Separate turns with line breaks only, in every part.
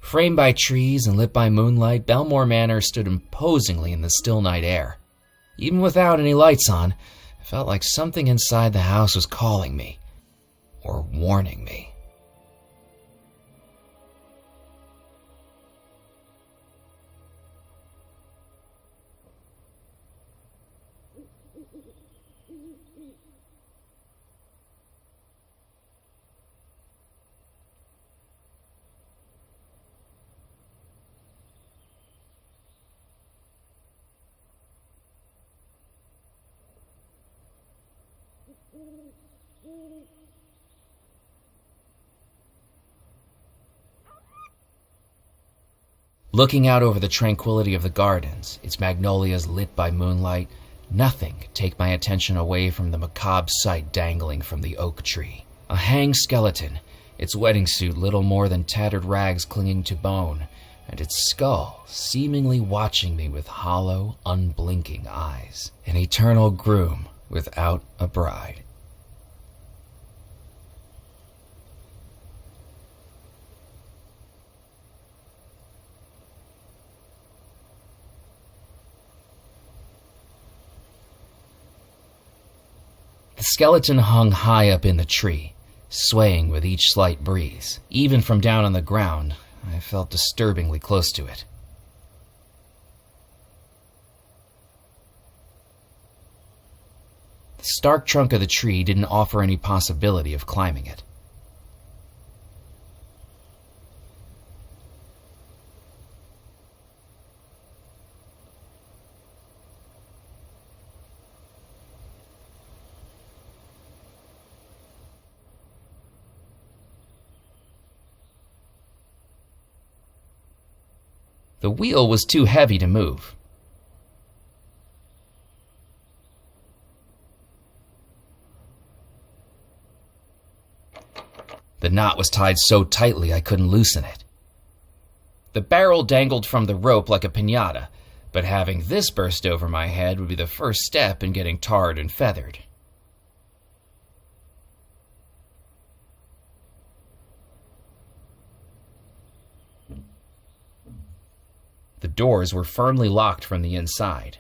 Framed by trees and lit by moonlight, Belmore Manor stood imposingly in the still night air. Even without any lights on, I felt like something inside the house was calling me, or warning me. Looking out over the tranquility of the gardens, its magnolias lit by moonlight, nothing could take my attention away from the macabre sight dangling from the oak tree. A hanged skeleton, its wedding suit little more than tattered rags clinging to bone, and its skull seemingly watching me with hollow, unblinking eyes. An eternal groom without a bride. The skeleton hung high up in the tree, swaying with each slight breeze. Even from down on the ground, I felt disturbingly close to it. The stark trunk of the tree didn't offer any possibility of climbing it. The wheel was too heavy to move. The knot was tied so tightly I couldn't loosen it. The barrel dangled from the rope like a piñata, but having this burst over my head would be the first step in getting tarred and feathered. The doors were firmly locked from the inside.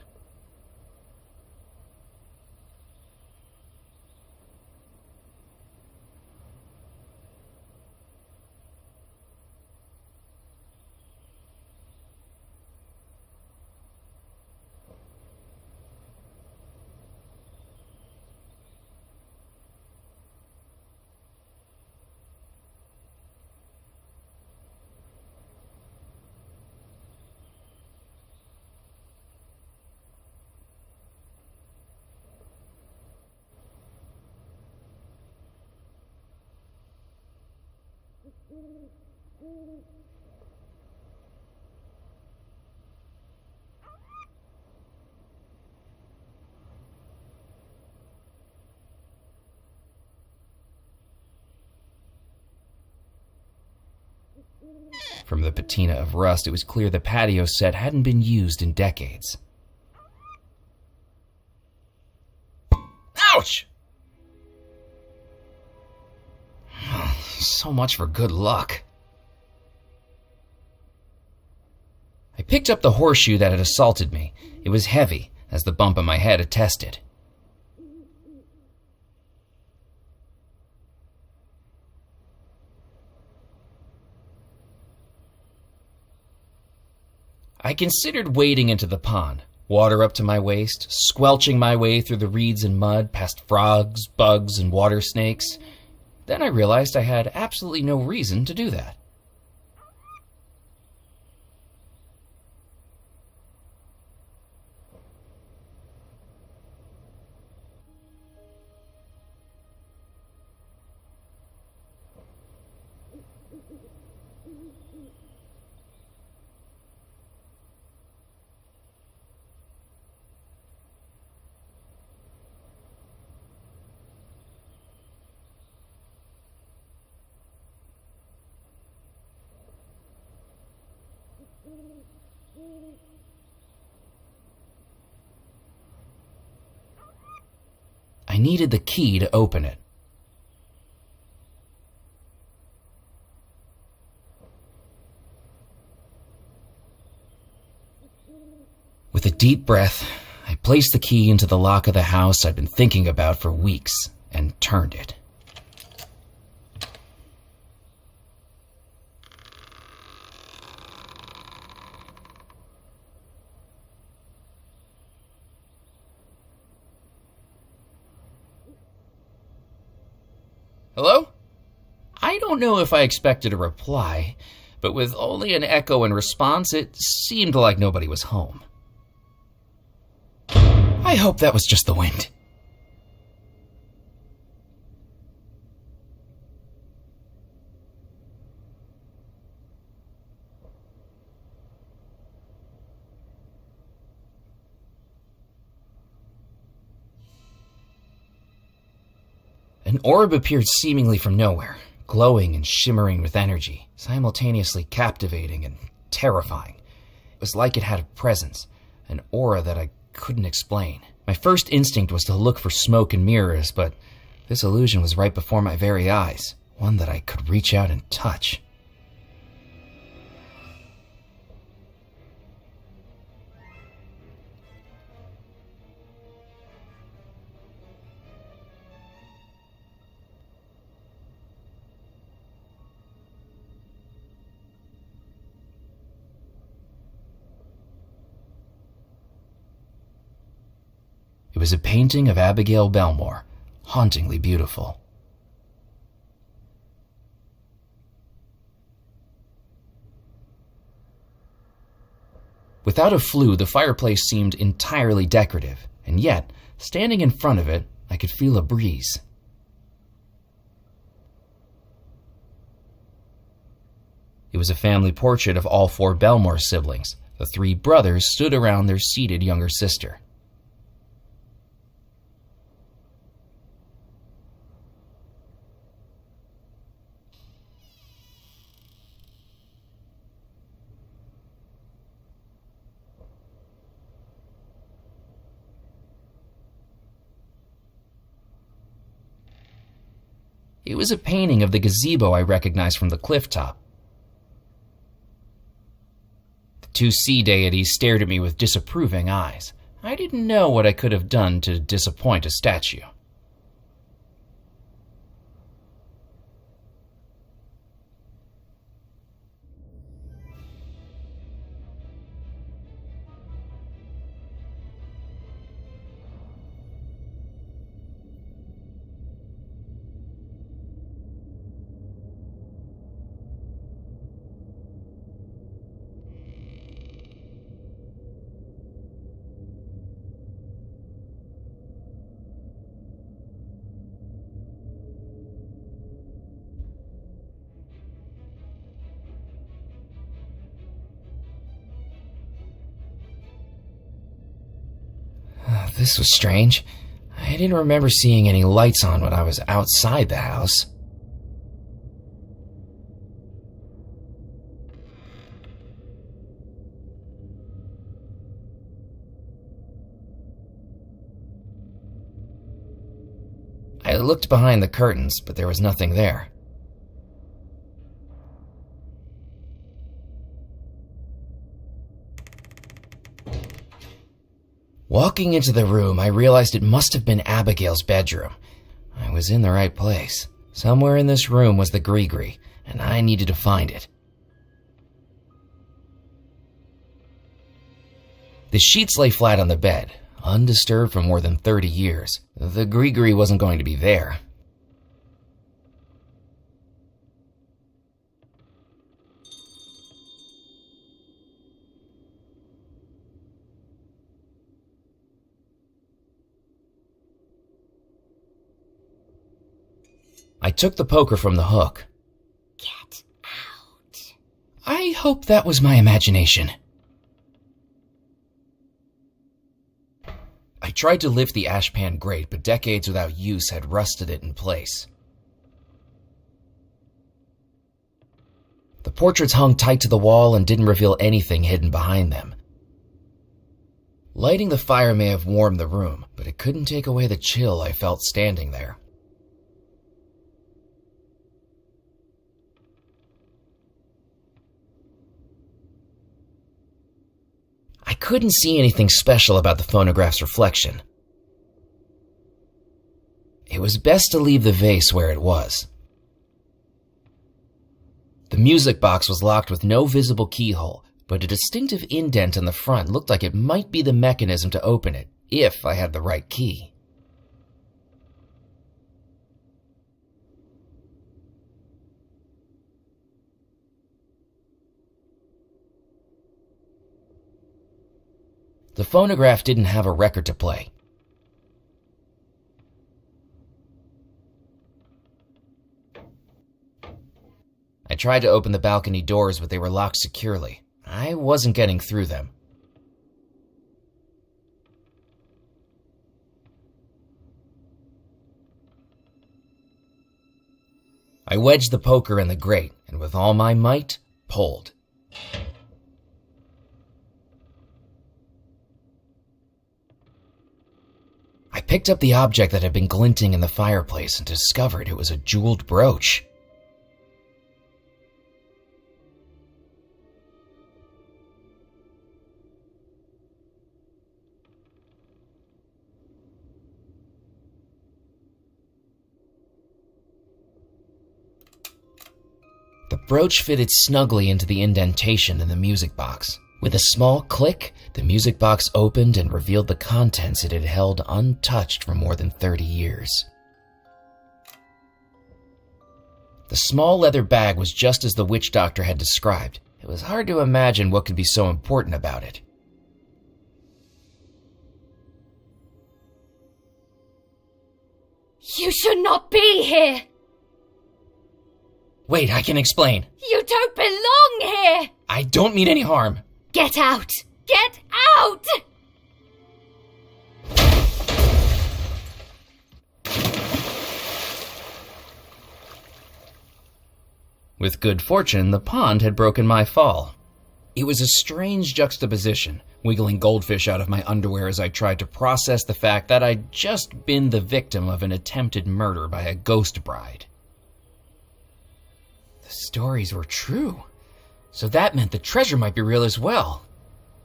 From the patina of rust, it was clear the patio set hadn't been used in decades. Ouch! So much for good luck. I picked up the horseshoe that had assaulted me. It was heavy, as the bump on my head attested. I considered wading into the pond, water up to my waist, squelching my way through the reeds and mud, past frogs, bugs, and water snakes. Then I realized I had absolutely no reason to do that. I needed the key to open it. With a deep breath, I placed the key into the lock of the house I'd been thinking about for weeks and turned it. Hello? I don't know if I expected a reply, but with only an echo in response, it seemed like nobody was home. I hope that was just the wind. An orb appeared seemingly from nowhere, glowing and shimmering with energy, simultaneously captivating and terrifying. It was like it had a presence, an aura that I couldn't explain. My first instinct was to look for smoke and mirrors, but this illusion was right before my very eyes, one that I could reach out and touch. It was a painting of Abigail Belmore, hauntingly beautiful. Without a flue, the fireplace seemed entirely decorative, and yet, standing in front of it, I could feel a breeze. It was a family portrait of all 4 Belmore siblings. The 3 brothers stood around their seated younger sister. It was a painting of the gazebo I recognized from the cliff top. The 2 sea deities stared at me with disapproving eyes. I didn't know what I could have done to disappoint a statue. This was strange. I didn't remember seeing any lights on when I was outside the house. I looked behind the curtains, but there was nothing there. Walking into the room, I realized it must have been Abigail's bedroom. I was in the right place. Somewhere in this room was the gree-gree, and I needed to find it. The sheets lay flat on the bed, undisturbed for more than 30 years. The gree-gree wasn't going to be there. I took the poker from the hook. Get out. I hope that was my imagination. I tried to lift the ashpan grate, but decades without use had rusted it in place. The portraits hung tight to the wall and didn't reveal anything hidden behind them. Lighting the fire may have warmed the room, but it couldn't take away the chill I felt standing there. I couldn't see anything special about the phonograph's reflection. It was best to leave the vase where it was. The music box was locked with no visible keyhole, but a distinctive indent on the front looked like it might be the mechanism to open it, if I had the right key. The phonograph didn't have a record to play. I tried to open the balcony doors, but they were locked securely. I wasn't getting through them. I wedged the poker in the grate, and with all my might, pulled. I picked up the object that had been glinting in the fireplace and discovered it was a jeweled brooch. The brooch fitted snugly into the indentation in the music box. With a small click, the music box opened and revealed the contents it had held untouched for more than 30 years. The small leather bag was just as the witch doctor had described. It was hard to imagine what could be so important about it.
You should not be here!
Wait, I can explain.
You don't belong here!
I don't mean any harm.
Get out! Get out!
With good fortune, the pond had broken my fall. It was a strange juxtaposition, wiggling goldfish out of my underwear as I tried to process the fact that I'd just been the victim of an attempted murder by a ghost bride. The stories were true, so that meant the treasure might be real as well.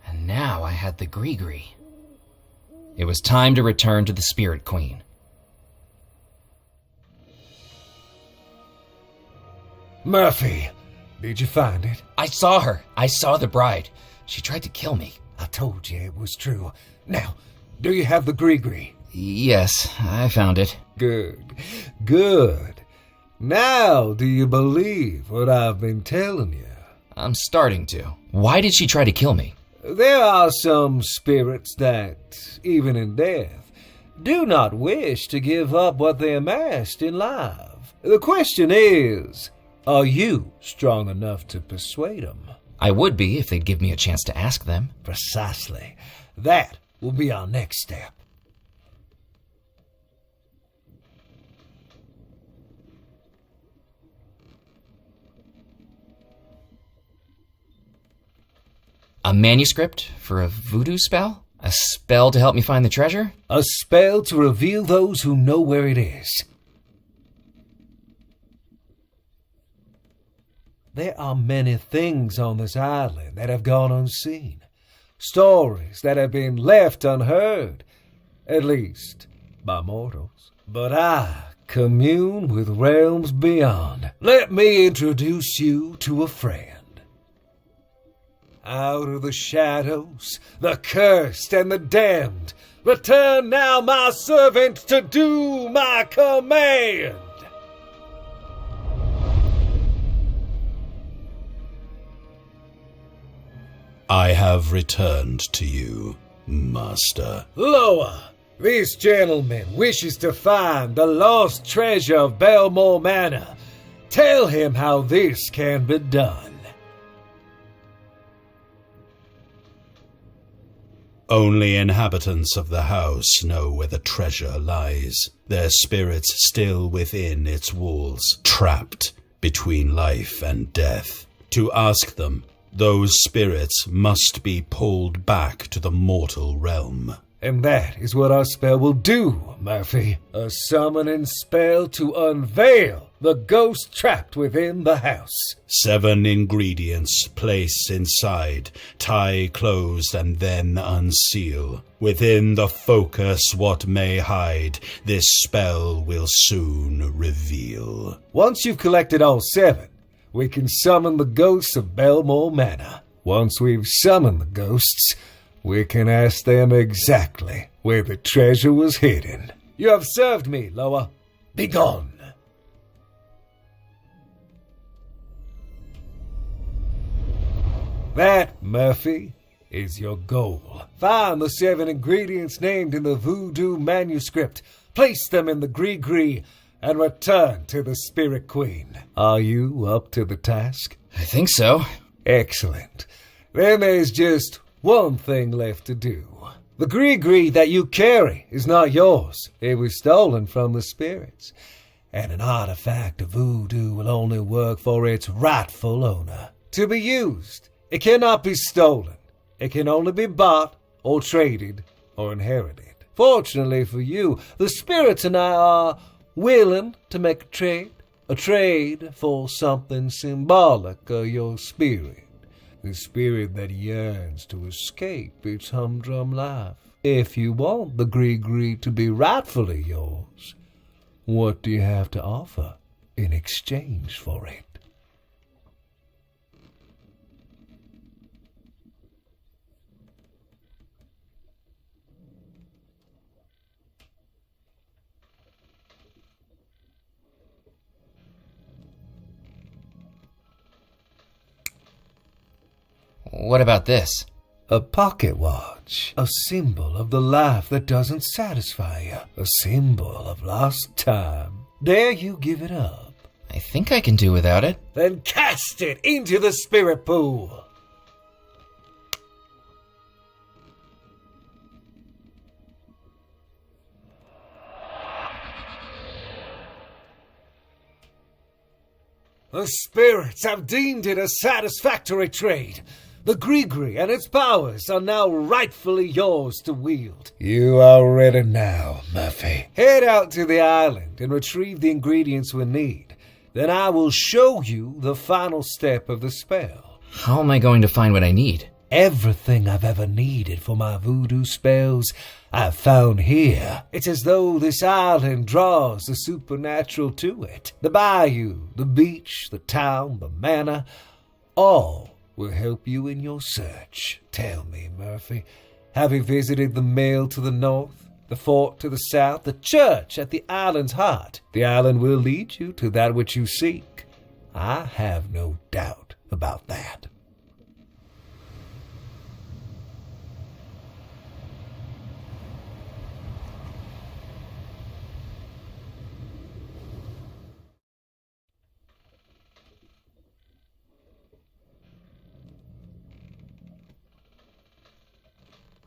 And now I had the gree-gree. It was time to return to the Spirit Queen.
Murphy, did you find it?
I saw her. I saw the bride. She tried to kill me.
I told you it was true. Now, do you have the gree-gree?
Yes, I found it.
Good. Good. Now, do you believe what I've been telling you?
I'm starting to. Why did she try to kill me?
There are some spirits that, even in death, do not wish to give up what they amassed in life. The question is, are you strong enough to persuade them?
I would be if they'd give me a chance to ask them.
Precisely. That will be our next step.
A manuscript for a voodoo spell? A spell to help me find the treasure?
A spell to reveal those who know where it is. There are many things on this island that have gone unseen. Stories that have been left unheard, at least by mortals. But I commune with realms beyond. Let me introduce you to a friend. Out of the shadows, the cursed and the damned, return now, my servant, to do my command.
I have returned to you, Master.
Lower, this gentleman wishes to find the lost treasure of Belmore Manor. Tell him how this can be done.
Only inhabitants of the house know where the treasure lies, their spirits still within its walls, trapped between life and death. To ask them, those spirits must be pulled back to the mortal realm.
And that is what our spell will do, Murphy. A summoning spell to unveil the ghost trapped within the house.
7 ingredients place inside, tie closed and then unseal. Within the focus what may hide, this spell will soon reveal.
Once you've collected all 7, we can summon the ghosts of Belmore Manor. Once we've summoned the ghosts, we can ask them exactly where the treasure was hidden. You have served me, Loa. Begone. That, Murphy, is your goal. Find the 7 ingredients named in the voodoo manuscript, place them in the gree-gree, and return to the Spirit Queen. Are you up to the task?
I think so.
Excellent. Then there's just one thing left to do. The gree-gree that you carry is not yours. It was stolen from the spirits. And an artifact of voodoo will only work for its rightful owner. To be used, it cannot be stolen. It can only be bought or traded or inherited. Fortunately for you, the spirits and I are willing to make a trade for something symbolic of your spirit. The spirit that yearns to escape its humdrum life. If you want the gree-gree to be rightfully yours, what do you have to offer in exchange for it?
What about this?
A pocket watch. A symbol of the life that doesn't satisfy you. A symbol of lost time. Dare you give it up?
I think I can do without it.
Then cast it into the spirit pool. The spirits have deemed it a satisfactory trade. The gree-gree and its powers are now rightfully yours to wield. You are ready now, Murphy. Head out to the island and retrieve the ingredients we need. Then I will show you the final step of the spell.
How am I going to find what I need?
Everything I've ever needed for my voodoo spells, I've found here. It's as though this island draws the supernatural to it. The bayou, the beach, the town, the manor, all will help you in your search. Tell me, Murphy, have you visited the mill to the north, the fort to the south, the church at the island's heart? The island will lead you to that which you seek. I have no doubt about that.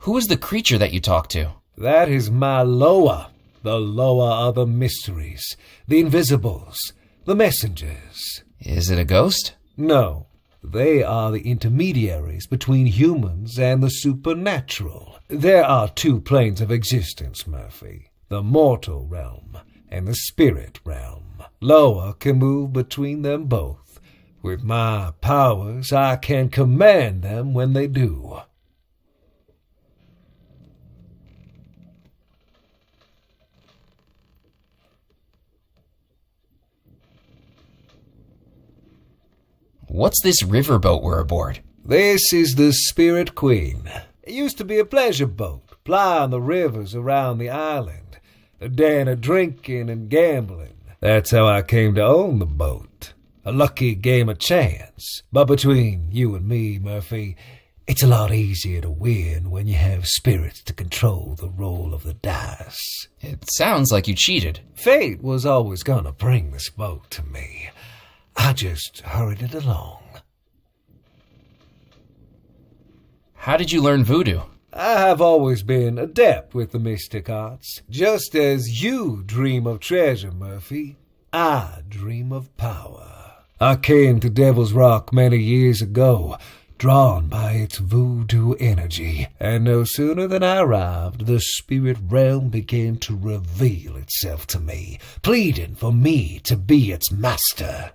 Who is the creature that you talked to?
That is my Loa. The Loa are the mysteries, the invisibles, the messengers.
Is it a ghost?
No, they are the intermediaries between humans and the supernatural. There are 2 planes of existence, Murphy. The mortal realm and the spirit realm. Loa can move between them both. With my powers, I can command them when they do.
What's this riverboat we're aboard?
This is the Spirit Queen. It used to be a pleasure boat, plying the rivers around the island, a den of drinking and gambling. That's how I came to own the boat. A lucky game of chance. But between you and me, Murphy, it's a lot easier to win when you have spirits to control the roll of the dice.
It sounds like you cheated.
Fate was always gonna bring this boat to me. I just hurried it along.
How did you learn voodoo?
I have always been adept with the mystic arts. Just as you dream of treasure, Murphy, I dream of power. I came to Devil's Rock many years ago drawn by its voodoo energy, and no sooner than I arrived, the spirit realm began to reveal itself to me, pleading for me to be its master.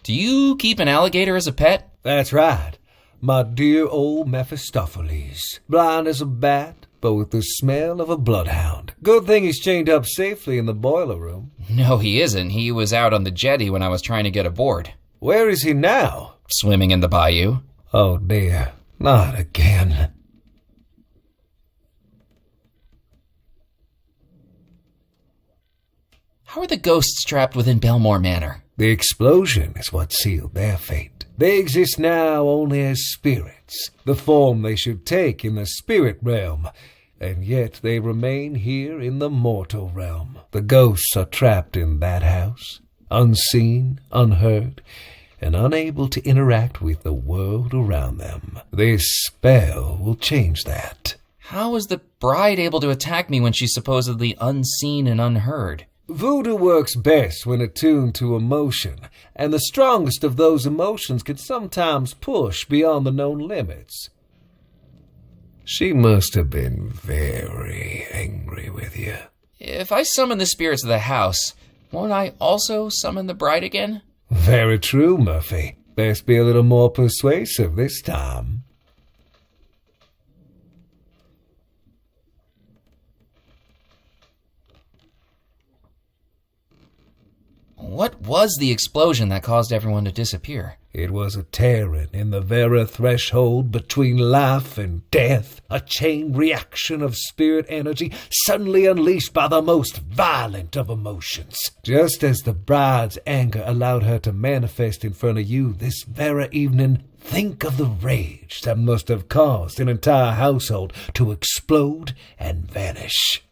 Do you keep an alligator as a pet?
That's right, my dear old Mephistopheles, blind as a bat, but with the smell of a bloodhound. Good thing he's chained up safely in the boiler room.
No, he isn't. He was out on the jetty when I was trying to get aboard.
Where is he now?
Swimming in the bayou.
Oh dear, not again.
How are the ghosts trapped within Belmore Manor?
The explosion is what sealed their fate. They exist now only as spirits, the form they should take in the spirit realm, and yet they remain here in the mortal realm. The ghosts are trapped in that house, unseen, unheard, and unable to interact with the world around them. This spell will change that.
How was the bride able to attack me when she's supposedly unseen and unheard?
Voodoo works best when attuned to emotion, and the strongest of those emotions can sometimes push beyond the known limits. She must have been very angry with you.
If I summon the spirits of the house, won't I also summon the bride again?
Very true, Murphy. Best be a little more persuasive this time.
What was the explosion that caused everyone to disappear?
It was a tearing in the very threshold between life and death, a chain reaction of spirit energy suddenly unleashed by the most violent of emotions. Just as the bride's anger allowed her to manifest in front of you this very evening, think of the rage that must have caused an entire household to explode and vanish.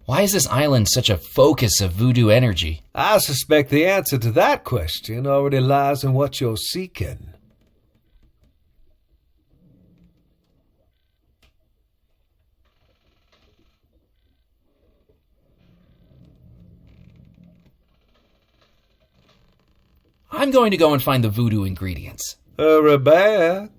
Why is this island such a focus of voodoo energy?
I suspect the answer to that question already lies in what you're seeking.
I'm going to go and find the voodoo ingredients.
Hurry back.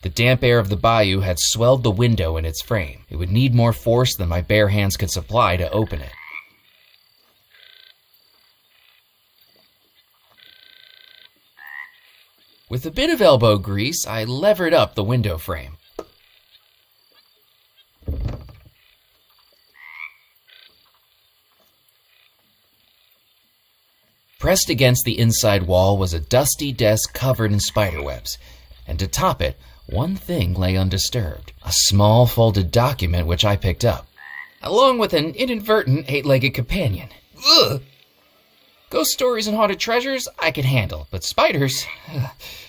The damp air of the bayou had swelled the window in its frame. It would need more force than my bare hands could supply to open it. With a bit of elbow grease, I levered up the window frame. Pressed against the inside wall was a dusty desk covered in spiderwebs, and to top it, one thing lay undisturbed, a small folded document which I picked up, along with an inadvertent 8-legged companion. Ugh! Ghost stories and haunted treasures I could handle, but spiders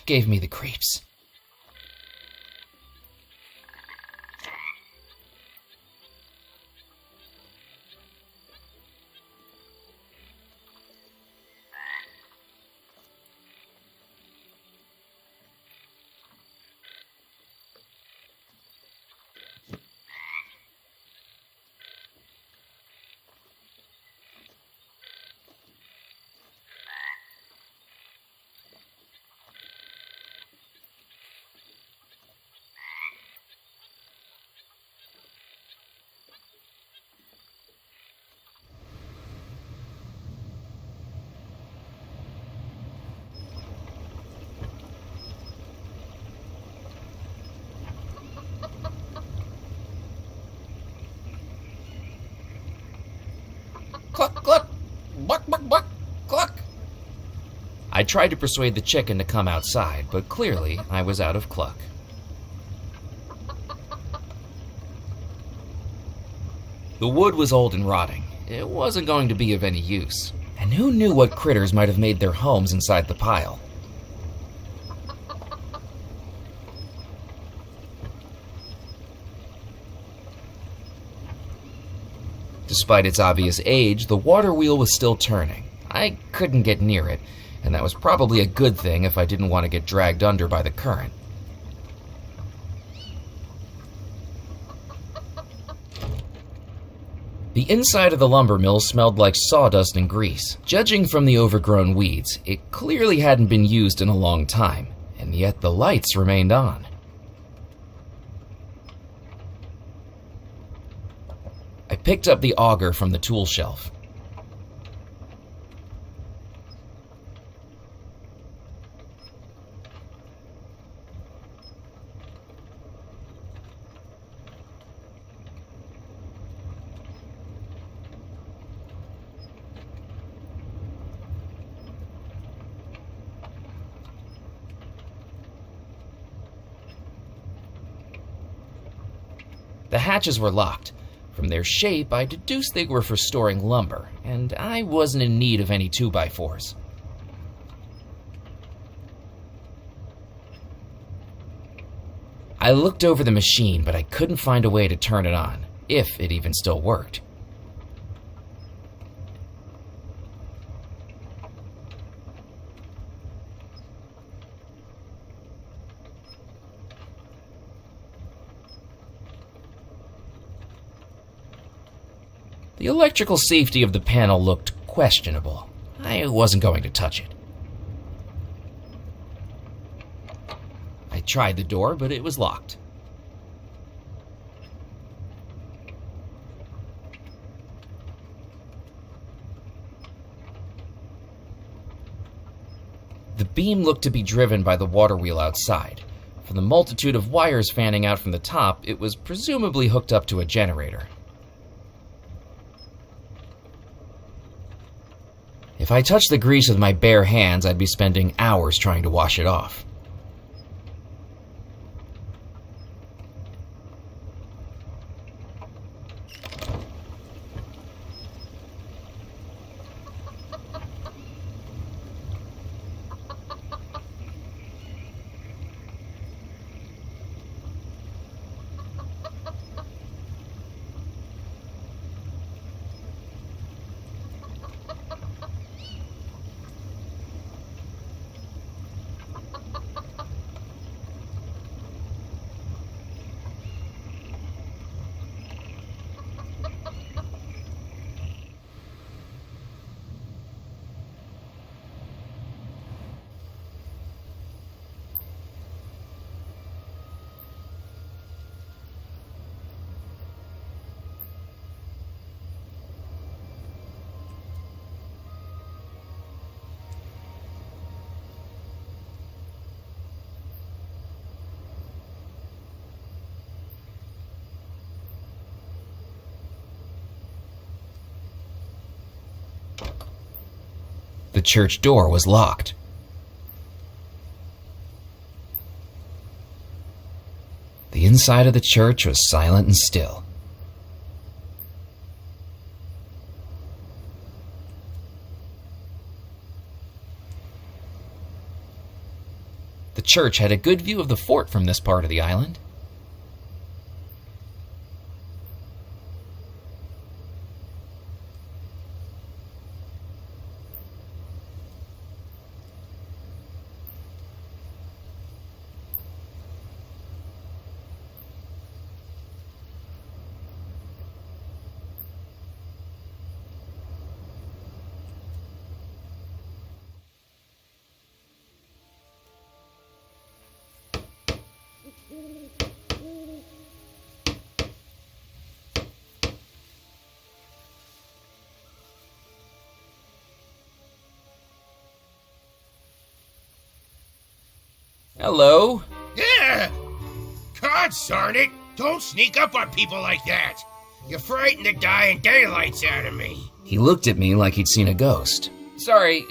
gave me the creeps. Cluck, cluck, buck, buck, buck, cluck. I tried to persuade the chicken to come outside, but clearly I was out of cluck. The wood was old and rotting. It wasn't going to be of any use. And who knew what critters might have made their homes inside the pile? Despite its obvious age, the water wheel was still turning. I couldn't get near it, and that was probably a good thing if I didn't want to get dragged under by the current. The inside of the lumber mill smelled like sawdust and grease. Judging from the overgrown weeds, it clearly hadn't been used in a long time, and yet the lights remained on. I picked up the auger from the tool shelf. The hatches were locked. From their shape, I deduced they were for storing lumber, and I wasn't in need of any 2x4s. I looked over the machine, but I couldn't find a way to turn it on, if it even still worked. The electrical safety of the panel looked questionable. I wasn't going to touch it. I tried the door, but it was locked. The beam looked to be driven by the water wheel outside. From the multitude of wires fanning out from the top, it was presumably hooked up to a generator. If I touched the grease with my bare hands, I'd be spending hours trying to wash it off. The church door was locked. The inside of the church was silent and still. The church had a good view of the fort from this part of the island. Hello?
Yeah! God darn it! Don't sneak up on people like that! You frighten the dying daylights out of me!
He looked at me like he'd seen a ghost. Sorry,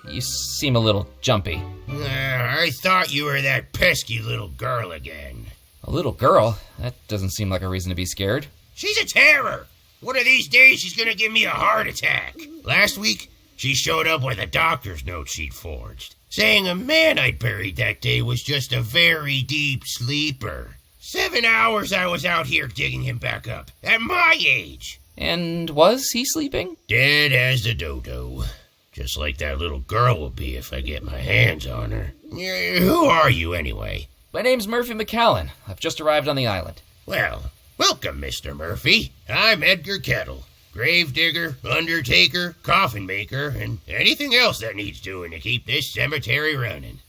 you seem a little jumpy.
I thought you were that pesky little girl again.
A little girl? That doesn't seem like a reason to be scared.
She's a terror. One of these days she's gonna give me a heart attack. Last week, she showed up with a doctor's note she'd forged, saying a man I'd buried that day was just a very deep sleeper. 7 hours I was out here digging him back up, at my age.
And was he sleeping?
Dead as a dodo. Just like that little girl will be if I get my hands on her. Who are you, anyway?
My name's Murphy McCallan. I've just arrived on the island.
Well, welcome, Mr. Murphy. I'm Edgar Kettle. Gravedigger, undertaker, coffin maker, and anything else that needs doing to keep this cemetery running.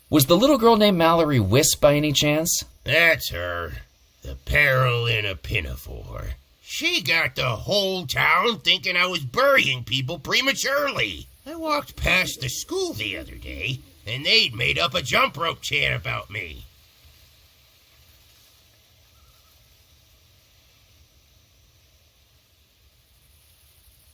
Was the little girl named Mallory Wisp by any chance?
That's her. The peril in a pinafore. She got the whole town thinking I was burying people prematurely. I walked past the school the other day, and they'd made up a jump rope chant about me.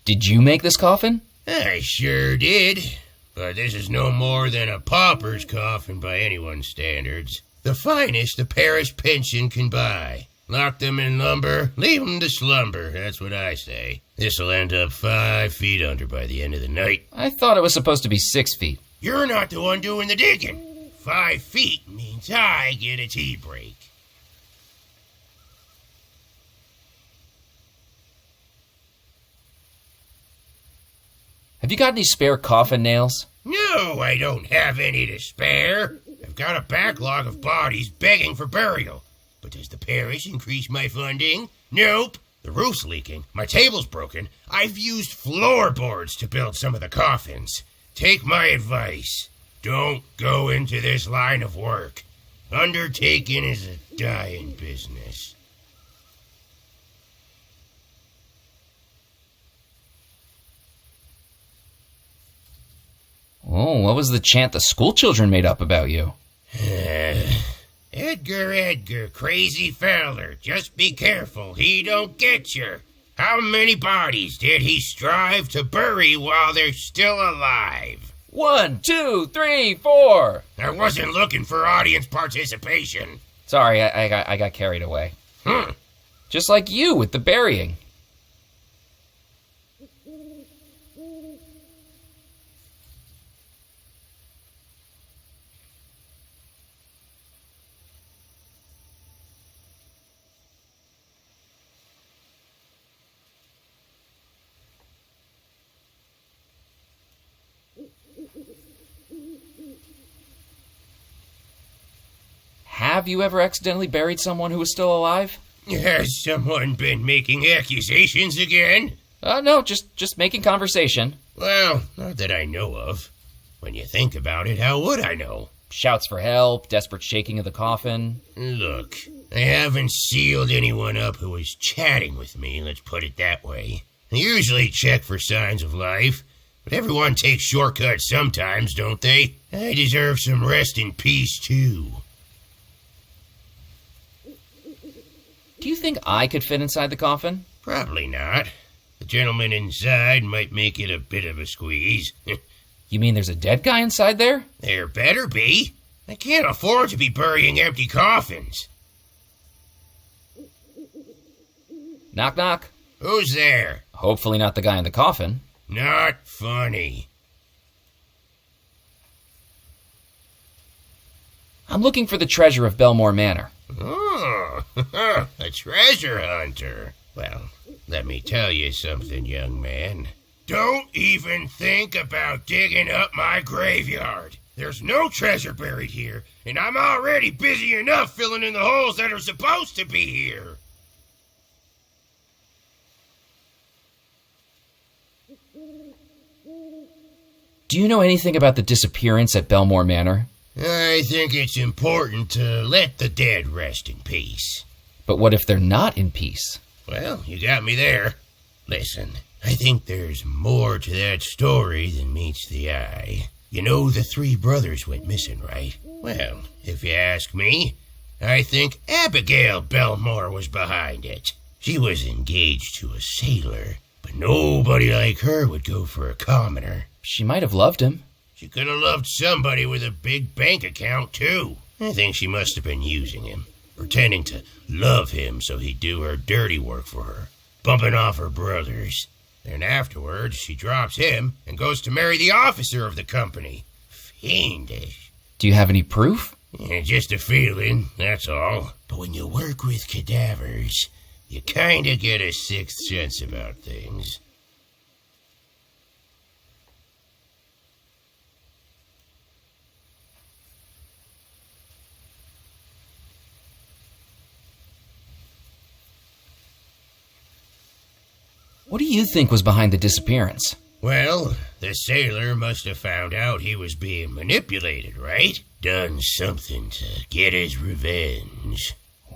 Did you make this coffin?
I sure did. But this is no more than a pauper's coffin by anyone's standards. The finest a parish pension can buy. Lock them in lumber, leave them to slumber, that's what I say. This'll end up 5 feet under by the end of the night.
I thought it was supposed to be 6 feet.
You're not the one doing the digging. 5 feet means I get a tea break.
Have you got any spare coffin nails?
No, I don't have any to spare. I've got a backlog of bodies begging for burial. But does the parish increase my funding? Nope. The roof's leaking. My table's broken. I've used floorboards to build some of the coffins. Take my advice. Don't go into this line of work. Undertaking is a dying business.
Oh, what was the chant the school children made up about you?
Edgar, crazy feller, just be careful, he don't get you. How many bodies did he strive to bury while they're still alive?
1, 2, 3, 4.
I wasn't looking for audience participation.
Sorry, I got carried away. Just like you with the burying. Have you ever accidentally buried someone who was still alive?
Has someone been making accusations again?
No, just making conversation.
Well, not that I know of. When you think about it, how would I know?
Shouts for help, desperate shaking of the coffin.
Look, I haven't sealed anyone up who was chatting with me, let's put it that way. I usually check for signs of life, but everyone takes shortcuts sometimes, don't they? I deserve some rest in peace, too.
Do you think I could fit inside the coffin?
Probably not. The gentleman inside might make it a bit of a squeeze.
You mean there's a dead guy inside there?
There better be. I can't afford to be burying empty coffins.
Knock, knock.
Who's there?
Hopefully not the guy in the coffin.
Not funny.
I'm looking for the treasure of Belmore Manor.
Oh, a treasure hunter. Well, let me tell you something, young man. Don't even think about digging up my graveyard. There's no treasure buried here, and I'm already busy enough filling in the holes that are supposed to be here.
Do you know anything about the disappearance at Belmore Manor?
I think it's important to let the dead rest in peace.
But what if they're not in peace?
Well, you got me there. Listen, I think there's more to that story than meets the eye. You know the 3 brothers went missing, right? Well, if you ask me, I think Abigail Belmore was behind it. She was engaged to a sailor, but nobody like her would go for a commoner.
She might have loved him.
She could have loved somebody with a big bank account, too. I think she must have been using him, pretending to love him so he'd do her dirty work for her, bumping off her brothers. Then afterwards, she drops him and goes to marry the officer of the company. Fiendish.
Do you have any proof?
Yeah, just a feeling, that's all. But when you work with cadavers, you kinda get a sixth sense about things.
What do you think was behind the disappearance?
Well, the sailor must have found out he was being manipulated, right? Done something to get his revenge.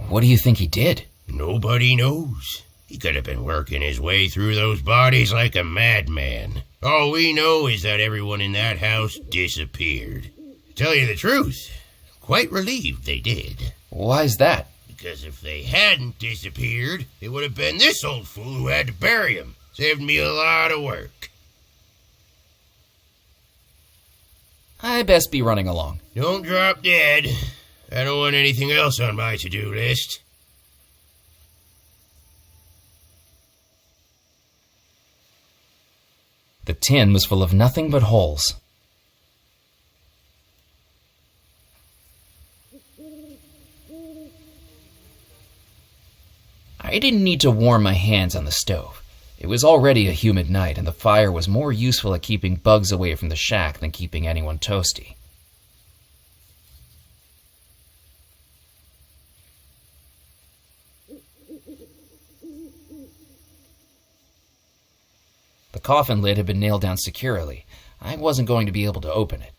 What do you think he did?
Nobody knows. He could have been working his way through those bodies like a madman. All we know is that everyone in that house disappeared. To tell you the truth, I'm quite relieved they did.
Why's that?
Because if they hadn't disappeared, it would have been this old fool who had to bury him. Saved me a lot of work.
I best be running along.
Don't drop dead. I don't want anything else on my to-do list.
The tin was full of nothing but holes. I didn't need to warm my hands on the stove. It was already a humid night, and the fire was more useful at keeping bugs away from the shack than keeping anyone toasty. The coffin lid had been nailed down securely. I wasn't going to be able to open it.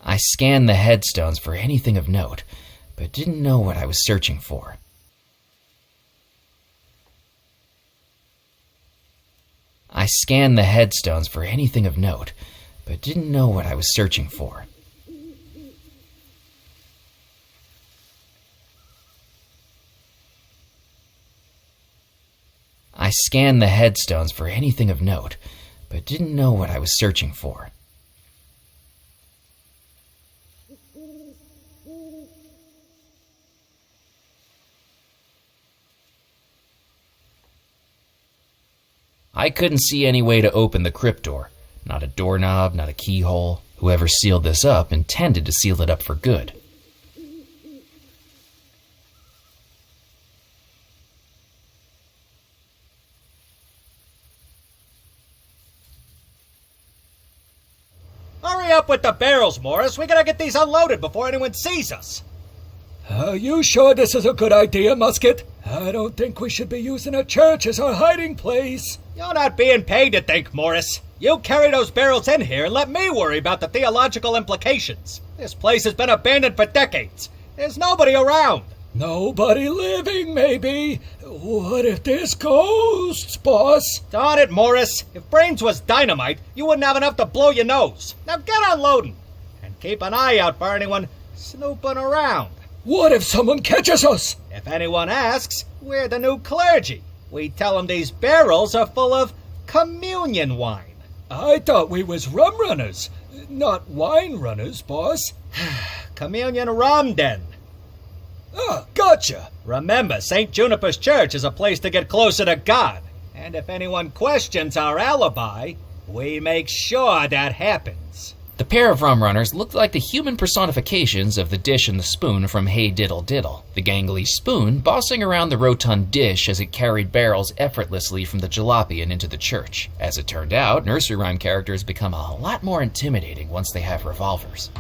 I scanned the headstones for anything of note, but didn't know what I was searching for. I scanned the headstones for anything of note, but didn't know what I was searching for. I scanned the headstones for anything of note, but didn't know what I was searching for. I couldn't see any way to open the crypt door. Not a doorknob, not a keyhole. Whoever sealed this up intended to seal it up for good.
Hurry up with the barrels, Morris. We gotta get these unloaded before anyone sees us.
Are you sure this is a good idea, Musket? I don't think we should be using a church as our hiding place.
You're not being paid to think, Morris. You carry those barrels in here and let me worry about the theological implications. This place has been abandoned for decades. There's nobody around.
Nobody living, maybe. What if there's ghosts, boss?
Darn it, Morris. If brains was dynamite, you wouldn't have enough to blow your nose. Now get unloading. And keep an eye out for anyone snooping around.
What if someone catches us?
If anyone asks, we're the new clergy. We tell them these barrels are full of communion wine.
I thought we was rum runners, not wine runners, boss.
Communion rum, then.
Ah, gotcha.
Remember, St. Juniper's Church is a place to get closer to God. And if anyone questions our alibi, we make sure that happens.
The pair of rum runners looked like the human personifications of the dish and the spoon from Hey Diddle Diddle. The gangly spoon bossing around the rotund dish as it carried barrels effortlessly from the jalopy and into the church. As it turned out, nursery rhyme characters become a lot more intimidating once they have revolvers.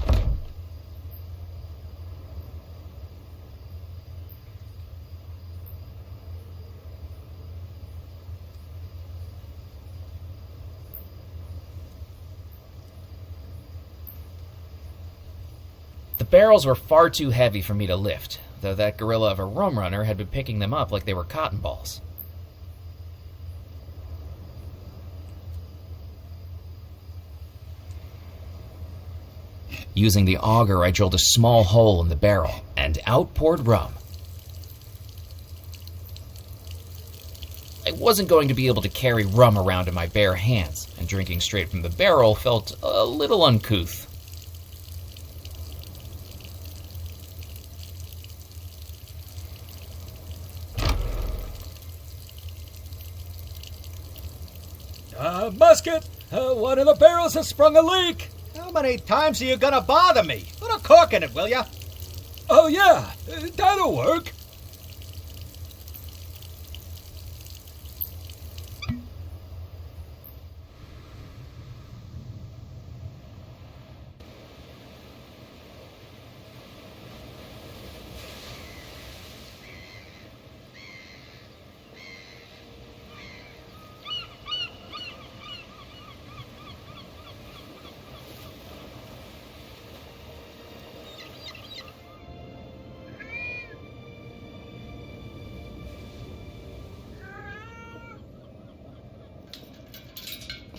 The barrels were far too heavy for me to lift, though that gorilla of a rum runner had been picking them up like they were cotton balls. Using the auger, I drilled a small hole in the barrel, and out poured rum. I wasn't going to be able to carry rum around in my bare hands, and drinking straight from the barrel felt a little uncouth.
Musket! One of the barrels has sprung a leak! How many times are you gonna bother me? Put a cork in it, will ya? Oh, yeah. That'll work.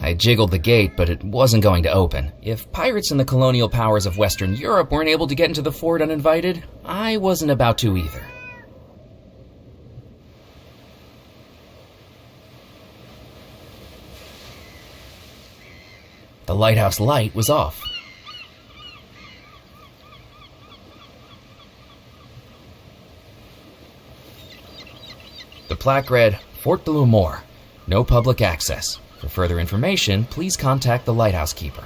I jiggled the gate, but it wasn't going to open. If pirates and the colonial powers of Western Europe weren't able to get into the fort uninvited, I wasn't about to either. The lighthouse light was off. The plaque read, Fort de l'Amour, no public access. For further information, please contact the lighthouse keeper.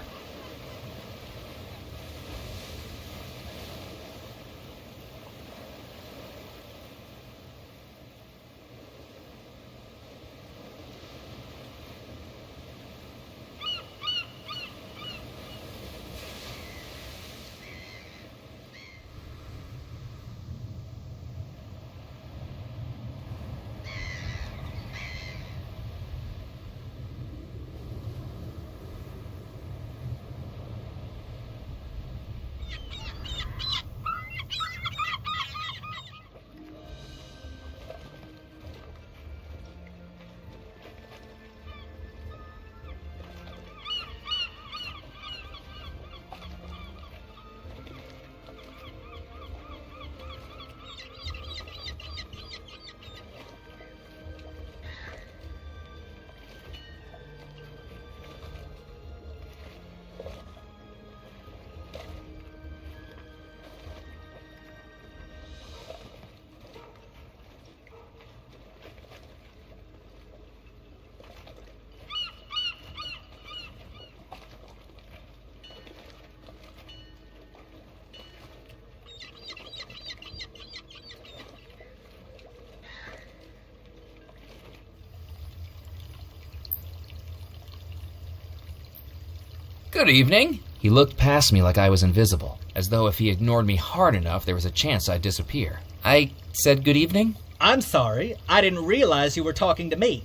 Good evening. He looked past me like I was invisible, as though if he ignored me hard enough, there was a chance I'd disappear. I said good evening.
I'm sorry. I didn't realize you were talking to me.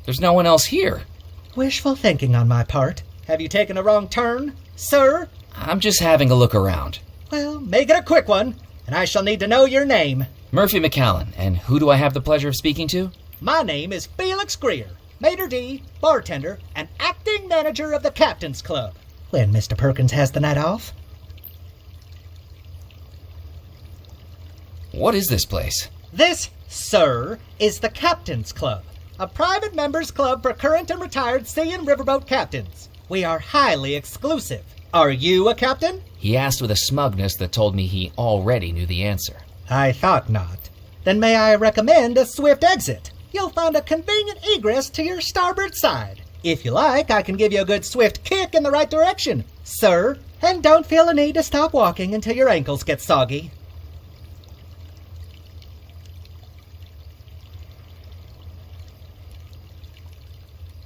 There's no one else here.
Wishful thinking on my part. Have you taken a wrong turn, sir?
I'm just having a look around.
Well, make it a quick one, and I shall need to know your name.
Murphy McCallan, and who do I have the pleasure of speaking to?
My name is Felix Greer, Maitre d', bartender, and acting manager of the Captain's Club. When Mr. Perkins has the night off.
What is this place?
This, sir, is the Captain's Club, a private members club for current and retired sea and riverboat captains. We are highly exclusive. Are you a captain?
He asked with a smugness that told me he already knew the answer.
I thought not. Then may I recommend a swift exit? You'll find a convenient egress to your starboard side. If you like, I can give you a good swift kick in the right direction, sir. And don't feel a need to stop walking until your ankles get soggy.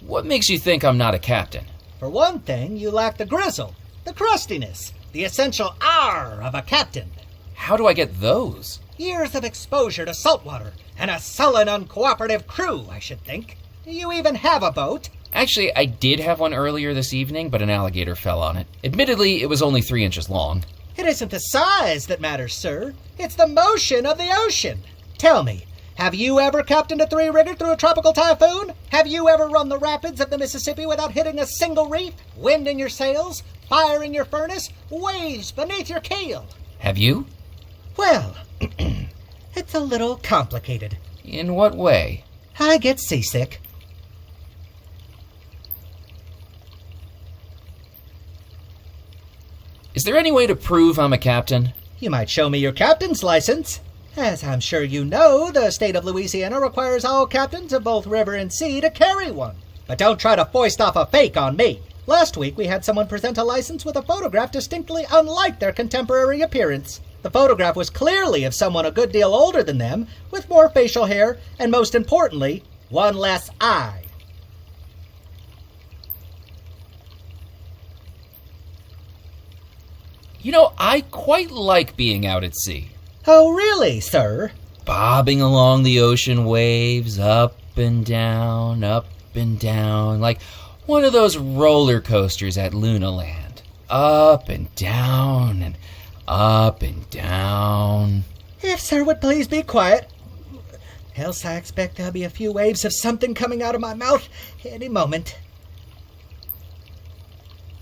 What makes you think I'm not a captain?
For one thing, you lack the grizzle, the crustiness, the essential R of a captain.
How do I get those?
Years of exposure to saltwater and a sullen, uncooperative crew, I should think. Do you even have a boat?
Actually, I did have one earlier this evening, but an alligator fell on it. Admittedly, it was only 3 inches long.
It isn't the size that matters, sir. It's the motion of the ocean. Tell me, have you ever captained a three-rigger through a tropical typhoon? Have you ever run the rapids of the Mississippi without hitting a single reef? Wind in your sails, fire in your furnace, waves beneath your keel?
Have you?
Well, it's a little complicated.
In what way?
I get seasick.
Is there any way to prove I'm a captain?
You might show me your captain's license. As I'm sure you know, the state of Louisiana requires all captains of both river and sea to carry one. But don't try to foist off a fake on me. Last week we had someone present a license with a photograph distinctly unlike their contemporary appearance. The photograph was clearly of someone a good deal older than them, with more facial hair, and most importantly, one less eye.
You know, I quite like being out at sea.
Oh, really, sir?
Bobbing along the ocean waves, up and down, like one of those roller coasters at Lunaland. Up and down and up and down.
If sir would please be quiet. Else I expect there'll be a few waves of something coming out of my mouth any moment.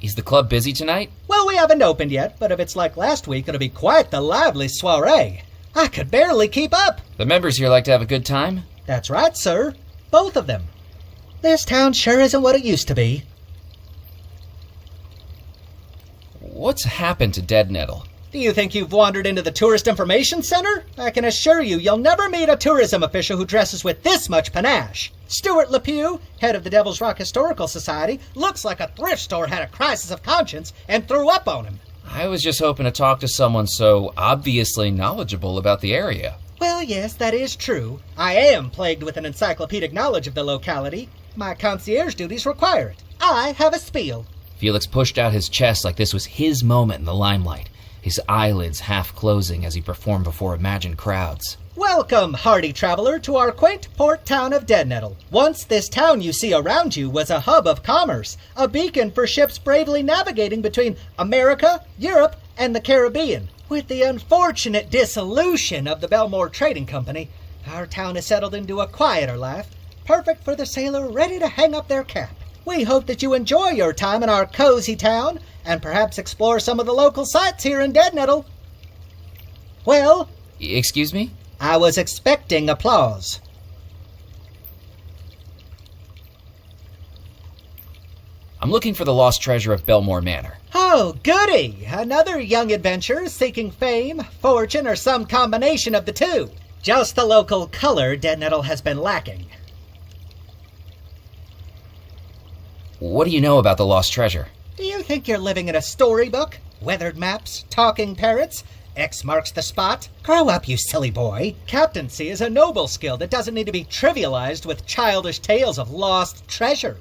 Is the club busy tonight?
Well, we haven't opened yet, but if it's like last week, it'll be quite the lively soiree. I could barely keep up.
The members here like to have a good time?
That's right, sir. Both of them. This town sure isn't what it used to be.
What's happened to Dead Nettle?
Do you think you've wandered into the Tourist Information Center? I can assure you, you'll never meet a tourism official who dresses with this much panache. Stuart LePew, head of the Devil's Rock Historical Society, looks like a thrift store had a crisis of conscience and threw up on him.
I was just hoping to talk to someone so obviously knowledgeable about the area.
Well, yes, that is true. I am plagued with an encyclopedic knowledge of the locality. My concierge duties require it. I have a spiel.
Felix pushed out his chest like this was his moment in the limelight, his eyelids half closing as he performed before imagined crowds.
Welcome, hardy traveler, to our quaint port town of Dead Nettle. Once this town you see around you was a hub of commerce, a beacon for ships bravely navigating between America, Europe, and the Caribbean. With the unfortunate dissolution of the Belmore Trading Company, our town has settled into a quieter life, perfect for the sailor ready to hang up their cap. We hope that you enjoy your time in our cozy town, and perhaps explore some of the local sites here in Dead Nettle. Well,
Excuse me?
I was expecting applause.
I'm looking for the lost treasure of Belmore Manor.
Oh, goody! Another young adventurer seeking fame, fortune, or some combination of the two. Just the local color Dead Nettle has been lacking.
What do you know about the lost treasure?
Do you think you're living in a storybook? Weathered maps, talking parrots, X marks the spot? Grow up, you silly boy. Captaincy is a noble skill that doesn't need to be trivialized with childish tales of lost treasure.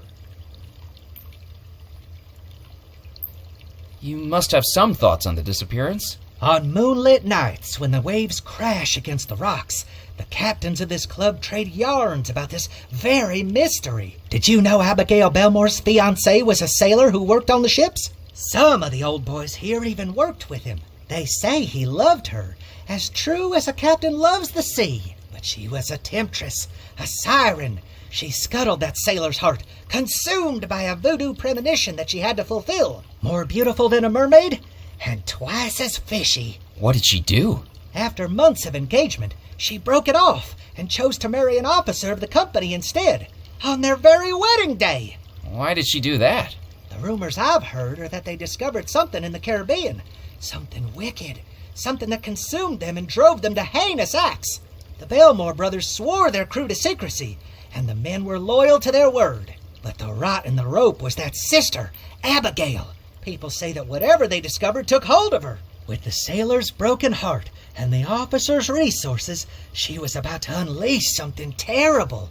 You must have some thoughts on the disappearance.
On moonlit nights, when the waves crash against the rocks, the captains of this club trade yarns about this very mystery. Did you know Abigail Belmore's fiancé was a sailor who worked on the ships? Some of the old boys here even worked with him. They say he loved her, as true as a captain loves the sea. But she was a temptress, a siren. She scuttled that sailor's heart, consumed by a voodoo premonition that she had to fulfill. More beautiful than a mermaid, and twice as fishy.
What did she do?
After months of engagement, she broke it off and chose to marry an officer of the company instead, on their very wedding day.
Why did she do that?
The rumors I've heard are that they discovered something in the Caribbean. Something wicked. Something that consumed them and drove them to heinous acts. The Belmore brothers swore their crew to secrecy, and the men were loyal to their word. But the rot in the rope was that sister, Abigail. People say that whatever they discovered took hold of her. With the sailor's broken heart and the officer's resources, she was about to unleash something terrible.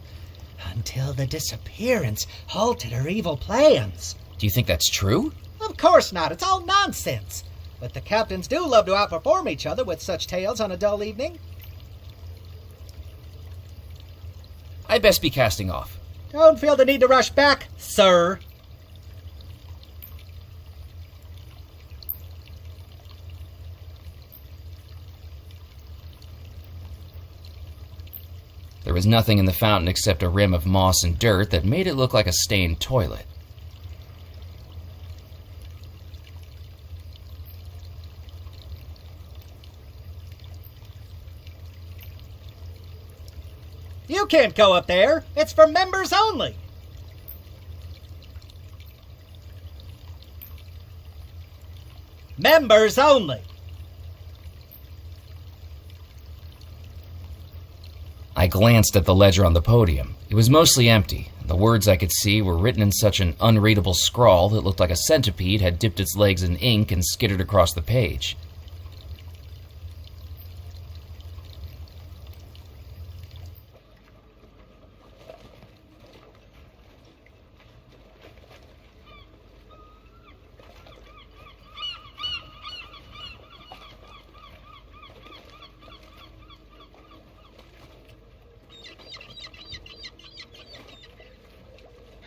Until the disappearance halted her evil plans.
Do you think that's true?
Of course not. It's all nonsense. But the captains do love to outperform each other with such tales on a dull evening.
I'd best be casting off.
Don't feel the need to rush back, sir.
There was nothing in the fountain except a rim of moss and dirt that made it look like a stained toilet.
You can't go up there. It's for members only. Members only.
I glanced at the ledger on the podium. It was mostly empty. The words I could see were written in such an unreadable scrawl that looked like a centipede had dipped its legs in ink and skittered across the page.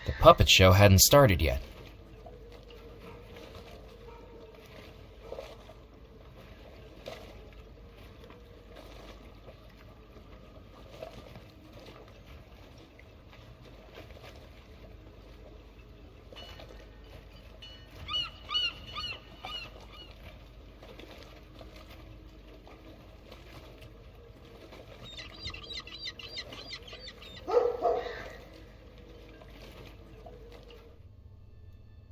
The puppet show hadn't started yet.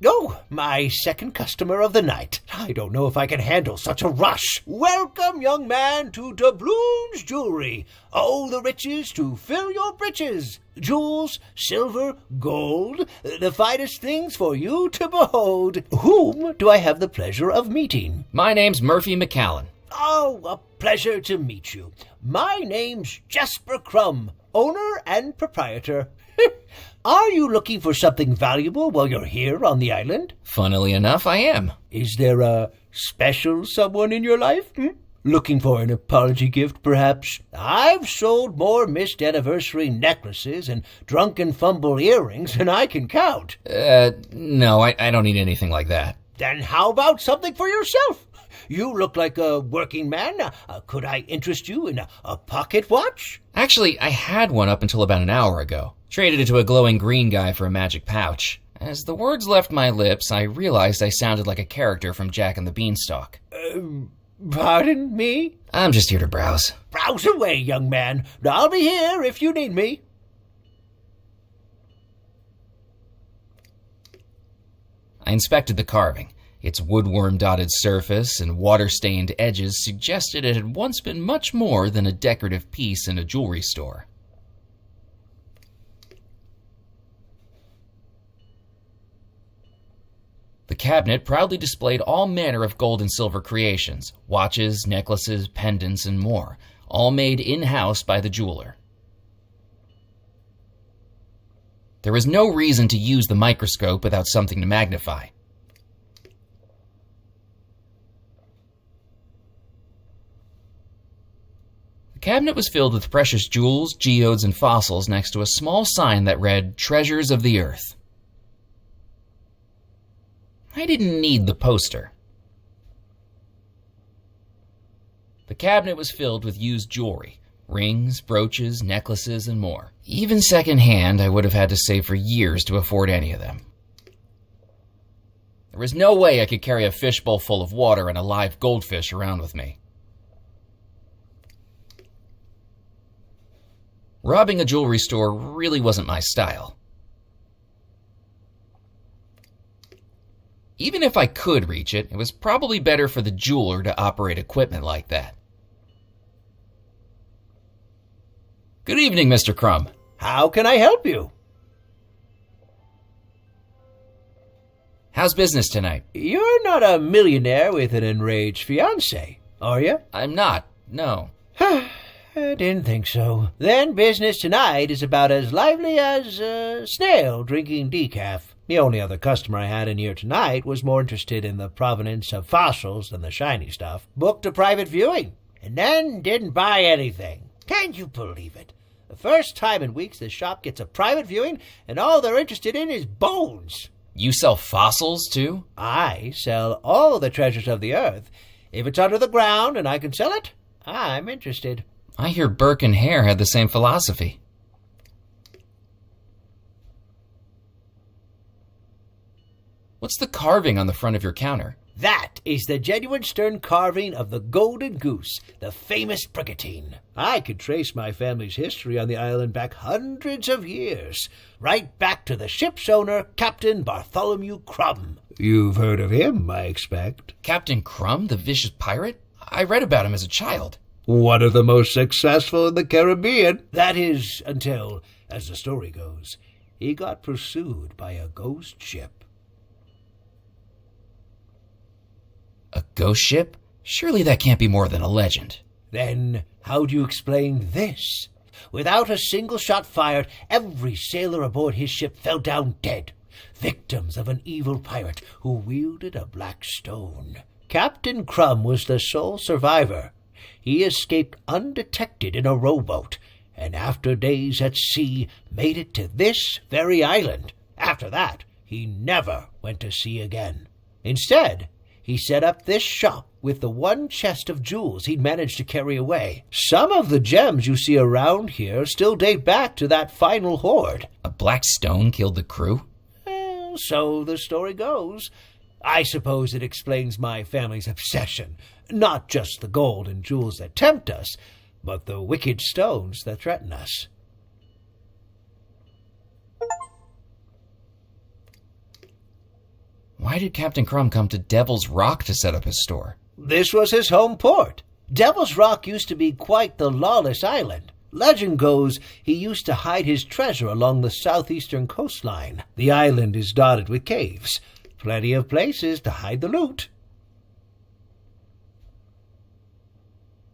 Oh, my second customer of the night. I don't know if I can handle such a rush. Welcome, young man, to Doubloon's Jewelry. Oh, the riches to fill your breeches. Jewels, silver, gold, the finest things for you to behold. Whom do I have the pleasure of meeting?
My name's Murphy McCallan.
Oh, a pleasure to meet you. My name's Jasper Crumb, owner and proprietor. Are you looking for something valuable while you're here on the island?
Funnily enough, I am.
Is there a special someone in your life? Looking for an apology gift, perhaps? I've sold more missed anniversary necklaces and drunken fumble earrings than I can count.
No, I don't need anything like that.
Then how about something for yourself? You look like a working man. Could I interest you in a pocket watch?
Actually, I had one up until about an hour ago. Traded it to a glowing green guy for a magic pouch. As the words left my lips, I realized I sounded like a character from Jack and the Beanstalk.
Pardon me?
I'm just here to browse.
Browse away, young man. I'll be here if you need me.
I inspected the carving. Its woodworm-dotted surface and water-stained edges suggested it had once been much more than a decorative piece in a jewelry store. The cabinet proudly displayed all manner of gold and silver creations, watches, necklaces, pendants, and more, all made in-house by the jeweler. There was no reason to use the microscope without something to magnify. The cabinet was filled with precious jewels, geodes, and fossils next to a small sign that read, "Treasures of the Earth." I didn't need the poster. The cabinet was filled with used jewelry, rings, brooches, necklaces, and more. Even second-hand, I would have had to save for years to afford any of them. There was no way I could carry a fishbowl full of water and a live goldfish around with me. Robbing a jewelry store really wasn't my style. Even if I could reach it, it was probably better for the jeweler to operate equipment like that. Good evening, Mr. Crumb.
How can I help you?
How's business tonight?
You're not a millionaire with an enraged fiancé, are you?
I'm not, no.
I didn't think so. Then business tonight is about as lively as a snail drinking decaf. The only other customer I had in here tonight was more interested in the provenance of fossils than the shiny stuff. Booked a private viewing, and then didn't buy anything. Can you believe it? The first time in weeks the shop gets a private viewing, and all they're interested in is bones.
You sell fossils, too?
I sell all the treasures of the earth. If it's under the ground and I can sell it, I'm interested.
I hear Burke and Hare had the same philosophy. What's the carving on the front of your counter?
That is the genuine stone carving of the Golden Goose, the famous brigantine. I could trace my family's history on the island back hundreds of years, right back to the ship's owner, Captain Bartholomew Crumb. You've heard of him, I expect.
Captain Crumb, the vicious pirate? I read about him as a child.
One of the most successful in the Caribbean. That is, until, as the story goes, he got pursued by a ghost ship.
A ghost ship? Surely that can't be more than a legend.
Then how do you explain this? Without a single shot fired, every sailor aboard his ship fell down dead, victims of an evil pirate who wielded a black stone. Captain Crumb was the sole survivor. He escaped undetected in a rowboat, and after days at sea made it to this very island. After that, he never went to sea again. Instead, he set up this shop with the one chest of jewels he'd managed to carry away. Some of the gems you see around here still date back to that final hoard.
A black stone killed the crew?
Well, so the story goes. I suppose it explains my family's obsession. Not just the gold and jewels that tempt us, but the wicked stones that threaten us.
Why did Captain Crumb come to Devil's Rock to set up his store?
This was his home port. Devil's Rock used to be quite the lawless island. Legend goes he used to hide his treasure along the southeastern coastline. The island is dotted with caves. Plenty of places to hide the loot.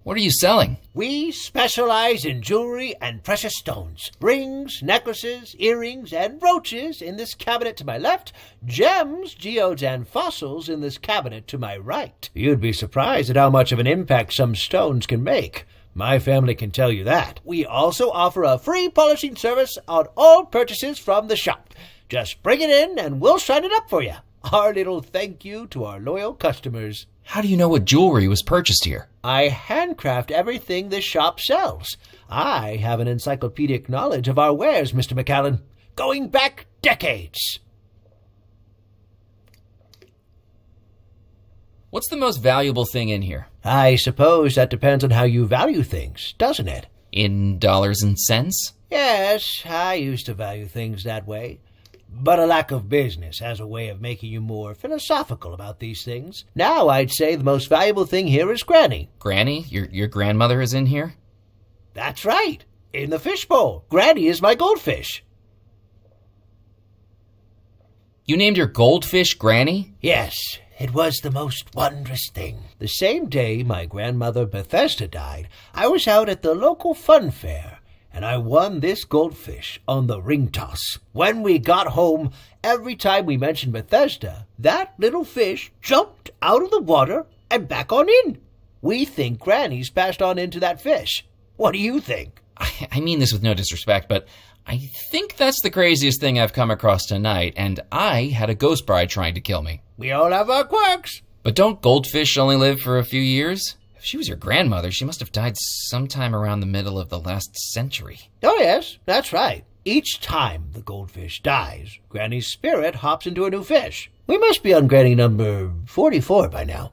What are you selling?
We specialize in jewelry and precious stones. Rings, necklaces, earrings, and brooches in this cabinet to my left. Gems, geodes, and fossils in this cabinet to my right. You'd be surprised at how much of an impact some stones can make. My family can tell you that. We also offer a free polishing service on all purchases from the shop. Just bring it in and we'll shine it up for you. Our little thank you to our loyal customers.
How do you know what jewelry was purchased here?
I handcraft everything this shop sells. I have an encyclopedic knowledge of our wares, Mr. McAllen, going back decades.
What's the most valuable thing in here?
I suppose that depends on how you value things, doesn't it?
In dollars and cents?
Yes, I used to value things that way. But a lack of business has a way of making you more philosophical about these things. Now I'd say the most valuable thing here is Granny.
Granny? Your grandmother is in here?
That's right. In the fishbowl. Granny is my goldfish.
You named your goldfish Granny?
Yes, it was the most wondrous thing. The same day my grandmother Bethesda died, I was out at the local fun fair, and I won this goldfish on the ring toss. When we got home, every time we mentioned Bethesda, that little fish jumped out of the water and back on in. We think Granny's passed on into that fish. What do you think?
I mean this with no disrespect, but I think that's the craziest thing I've come across tonight, and I had a ghost bride trying to kill me.
We all have our quirks.
But don't goldfish only live for a few years? If she was your grandmother, she must have died sometime around the middle of the last century.
Oh yes, that's right. Each time the goldfish dies, Granny's spirit hops into a new fish. We must be on Granny number 44 by now.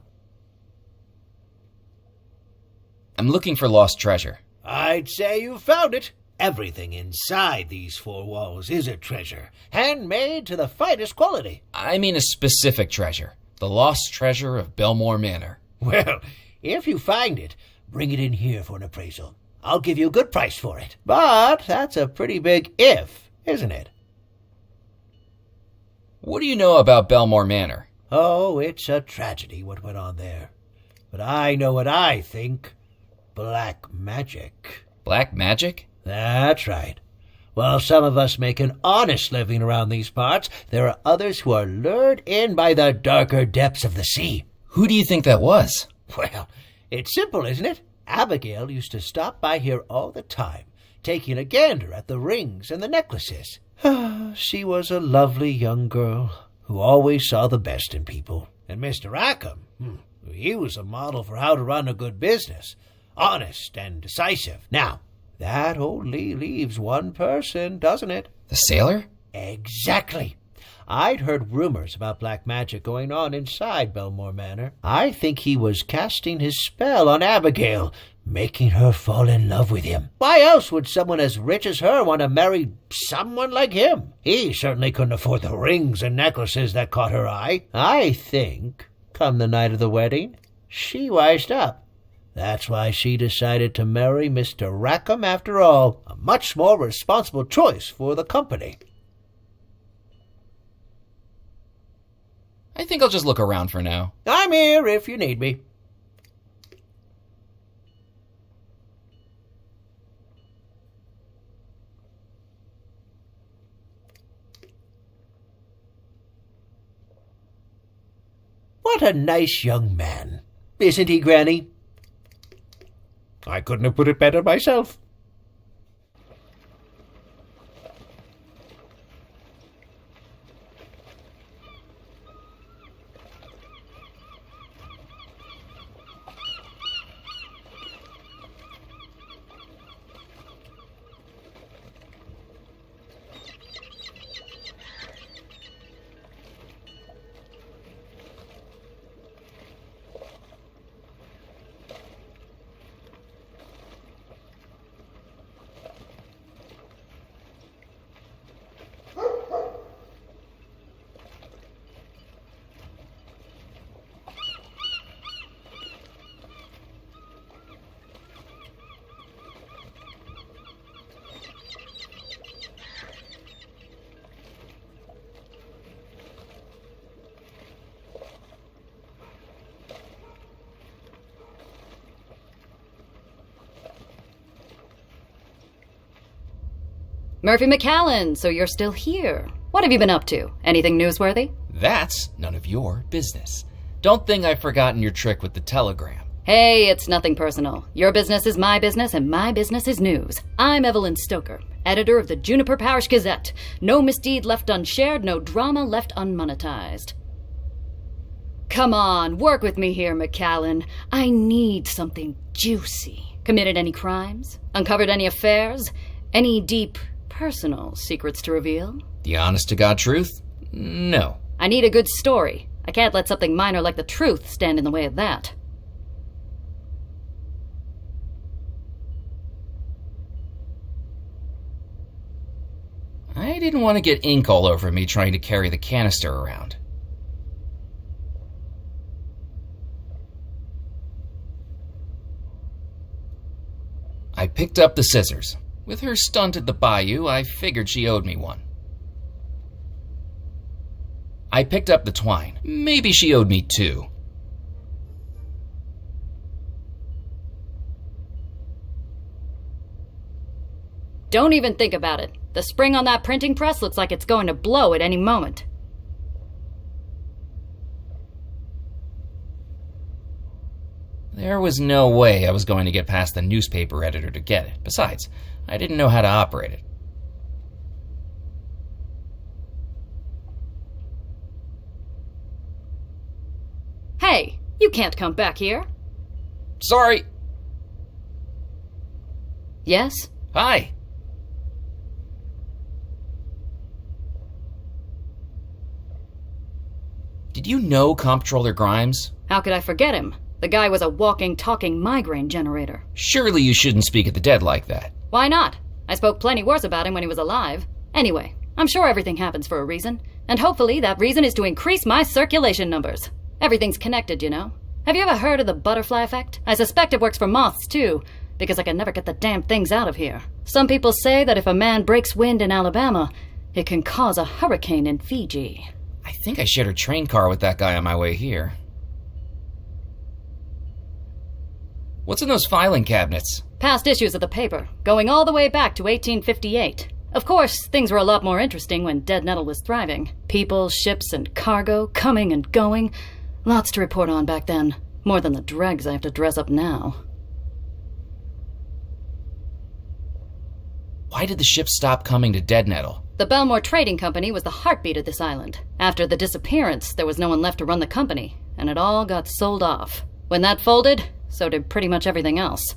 I'm looking for lost treasure.
I'd say you found it. Everything inside these four walls is a treasure, handmade to the finest quality.
I mean a specific treasure. The lost treasure of Belmore Manor.
Well, if you find it, bring it in here for an appraisal. I'll give you a good price for it. But that's a pretty big if, isn't it?
What do you know about Belmore Manor?
Oh, it's a tragedy what went on there. But I know what I think. Black magic.
Black magic?
That's right. While some of us make an honest living around these parts, there are others who are lured in by the darker depths of the sea.
Who do you think that was?
Well, it's simple, isn't it? Abigail used to stop by here all the time, taking a gander at the rings and the necklaces. She was a lovely young girl who always saw the best in people. And Mr. Rackham, he was a model for how to run a good business. honest and decisive. Now, that only leaves one person, doesn't it?
The sailor?
Exactly. I'd heard rumors about black magic going on inside Belmore Manor. I think he was casting his spell on Abigail, making her fall in love with him. Why else would someone as rich as her want to marry someone like him? He certainly couldn't afford the rings and necklaces that caught her eye. I think, come the night of the wedding, she wised up. That's why she decided to marry Mr. Rackham after all. A much more responsible choice for the company.
I think I'll just look around for now.
I'm here if you need me. What a nice young man. Isn't he, Granny? I couldn't have put it better myself.
Murphy McCallan, so you're still here. What have you been up to? Anything newsworthy?
That's none of your business. Don't think I've forgotten your trick with the telegram.
Hey, it's nothing personal. Your business is my business, and my business is news. I'm Evelyn Stoker, editor of the Juniper Parish Gazette. No misdeed left unshared, no drama left unmonetized. Come on, work with me here, McCallan. I need something juicy. Committed any crimes? Uncovered any affairs? Any deep personal secrets to reveal?
The honest-to-God truth? No.
I need a good story. I can't let something minor like the truth stand in the way of that.
I didn't want to get ink all over me trying to carry the canister around. I picked up the scissors. With her stunt at the bayou, I figured she owed me one. I picked up the twine. Maybe she owed me two.
Don't even think about it. The spring on that printing press looks like it's going to blow at any moment.
There was no way I was going to get past the newspaper editor to get it. Besides, I didn't know how to operate it.
Hey, you can't come back here.
Sorry.
Yes?
Hi. Did you know Comptroller Grimes?
How could I forget him? The guy was a walking, talking migraine generator.
Surely you shouldn't speak of the dead like that.
Why not? I spoke plenty worse about him when he was alive. Anyway, I'm sure everything happens for a reason. And hopefully that reason is to increase my circulation numbers. Everything's connected, you know. Have you ever heard of the butterfly effect? I suspect it works for moths, too, because I can never get the damn things out of here. Some people say that if a man breaks wind in Alabama, it can cause a hurricane in Fiji.
I think I shared a train car with that guy on my way here. What's in those filing cabinets?
Past issues of the paper, going all the way back to 1858. Of course, things were a lot more interesting when Dead Nettle was thriving. People, ships, and cargo coming and going. Lots to report on back then. More than the dregs I have to dress up now.
Why did the ship stop coming to Dead Nettle?
The Belmore Trading Company was the heartbeat of this island. After the disappearance, there was no one left to run the company, and it all got sold off. When that folded, so did pretty much everything else.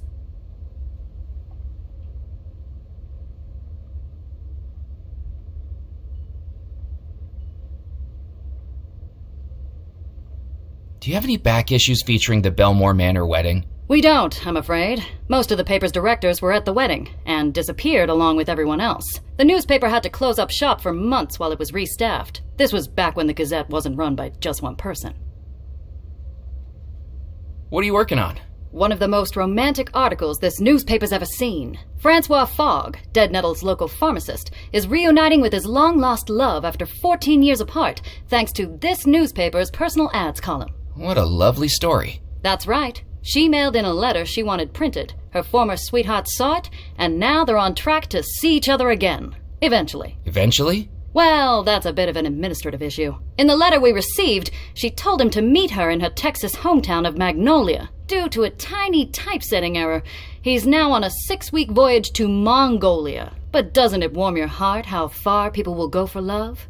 Do you have any back issues featuring the Belmore Manor wedding?
We don't, I'm afraid. Most of the paper's directors were at the wedding, and disappeared along with everyone else. The newspaper had to close up shop for months while it was restaffed. This was back when the Gazette wasn't run by just one person.
What are you working on?
One of the most romantic articles this newspaper's ever seen. Francois Fogg, Dead Nettle's local pharmacist, is reuniting with his long-lost love after 14 years apart, thanks to this newspaper's personal ads column.
What a lovely story.
That's right. She mailed in a letter she wanted printed. Her former sweetheart saw it, and now they're on track to see each other again. Eventually.
Eventually?
Well, that's a bit of an administrative issue. In the letter we received, she told him to meet her in her Texas hometown of Magnolia. Due to a tiny typesetting error, he's now on a 6-week voyage to Mongolia. But doesn't it warm your heart how far people will go for love?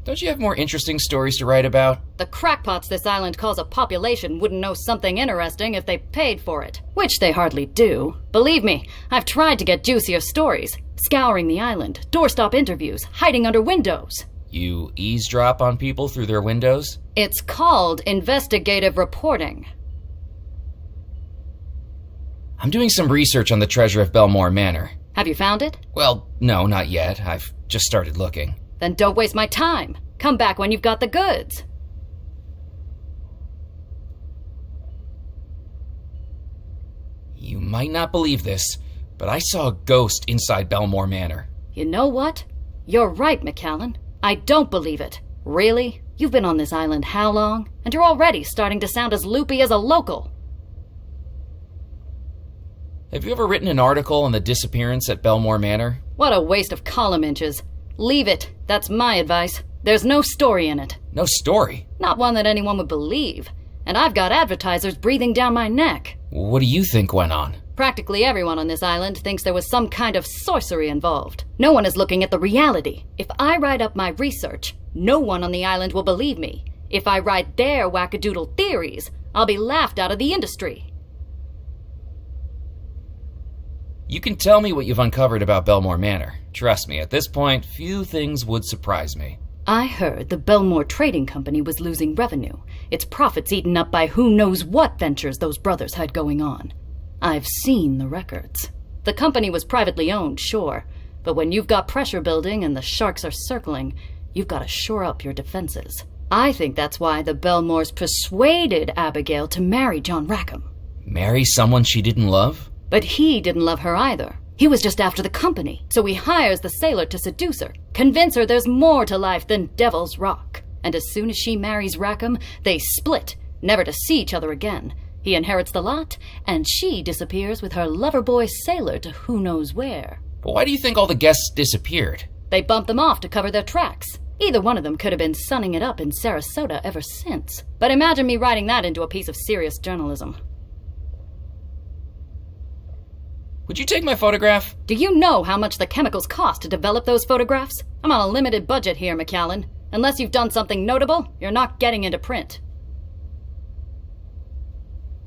Don't you have more interesting stories to write about?
The crackpots this island calls a population wouldn't know something interesting if they paid for it. Which they hardly do. Believe me, I've tried to get juicier stories. Scouring the island, doorstop interviews, hiding under windows.
You eavesdrop on people through their windows?
It's called investigative reporting.
I'm doing some research on the treasure of Belmore Manor.
Have you found it?
Well, no, not yet. I've just started looking.
Then don't waste my time. Come back when you've got the goods.
You might not believe this, but I saw a ghost inside Belmore Manor.
You know what? You're right, McCallan. I don't believe it. Really? You've been on this island how long? And you're already starting to sound as loopy as a local.
Have you ever written an article on the disappearance at Belmore Manor?
What a waste of column inches. Leave it. That's my advice. There's no story in it.
No story?
Not one that anyone would believe. And I've got advertisers breathing down my neck.
What do you think went on?
Practically everyone on this island thinks there was some kind of sorcery involved. No one is looking at the reality. If I write up my research, no one on the island will believe me. If I write their wackadoodle theories, I'll be laughed out of the industry.
You can tell me what you've uncovered about Belmore Manor. Trust me, at this point, few things would surprise me.
I heard the Belmore Trading Company was losing revenue. Its profits eaten up by who knows what ventures those brothers had going on. I've seen the records. The company was privately owned, sure, but when you've got pressure building and the sharks are circling, you've got to shore up your defenses. I think that's why the Belmores persuaded Abigail to marry John Rackham.
Marry someone she didn't love?
But he didn't love her either. He was just after the company, so he hires the sailor to seduce her, convince her there's more to life than Devil's Rock. And as soon as she marries Rackham, they split, never to see each other again. He inherits the lot, and she disappears with her lover boy sailor to who knows where.
But why do you think all the guests disappeared?
They bumped them off to cover their tracks. Either one of them could have been sunning it up in Sarasota ever since. But imagine me writing that into a piece of serious journalism.
Would you take my photograph?
Do you know how much the chemicals cost to develop those photographs? I'm on a limited budget here, McCallan. Unless you've done something notable, you're not getting into print.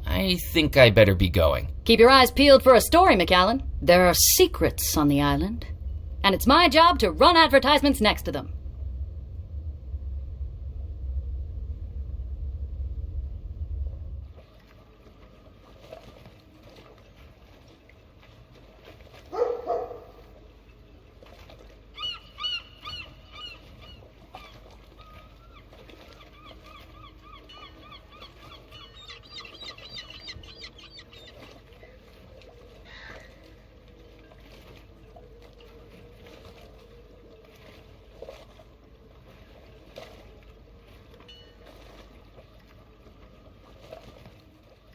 I think I better be going.
Keep your eyes peeled for a story, McCallan. There are secrets on the island. And it's my job to run advertisements next to them.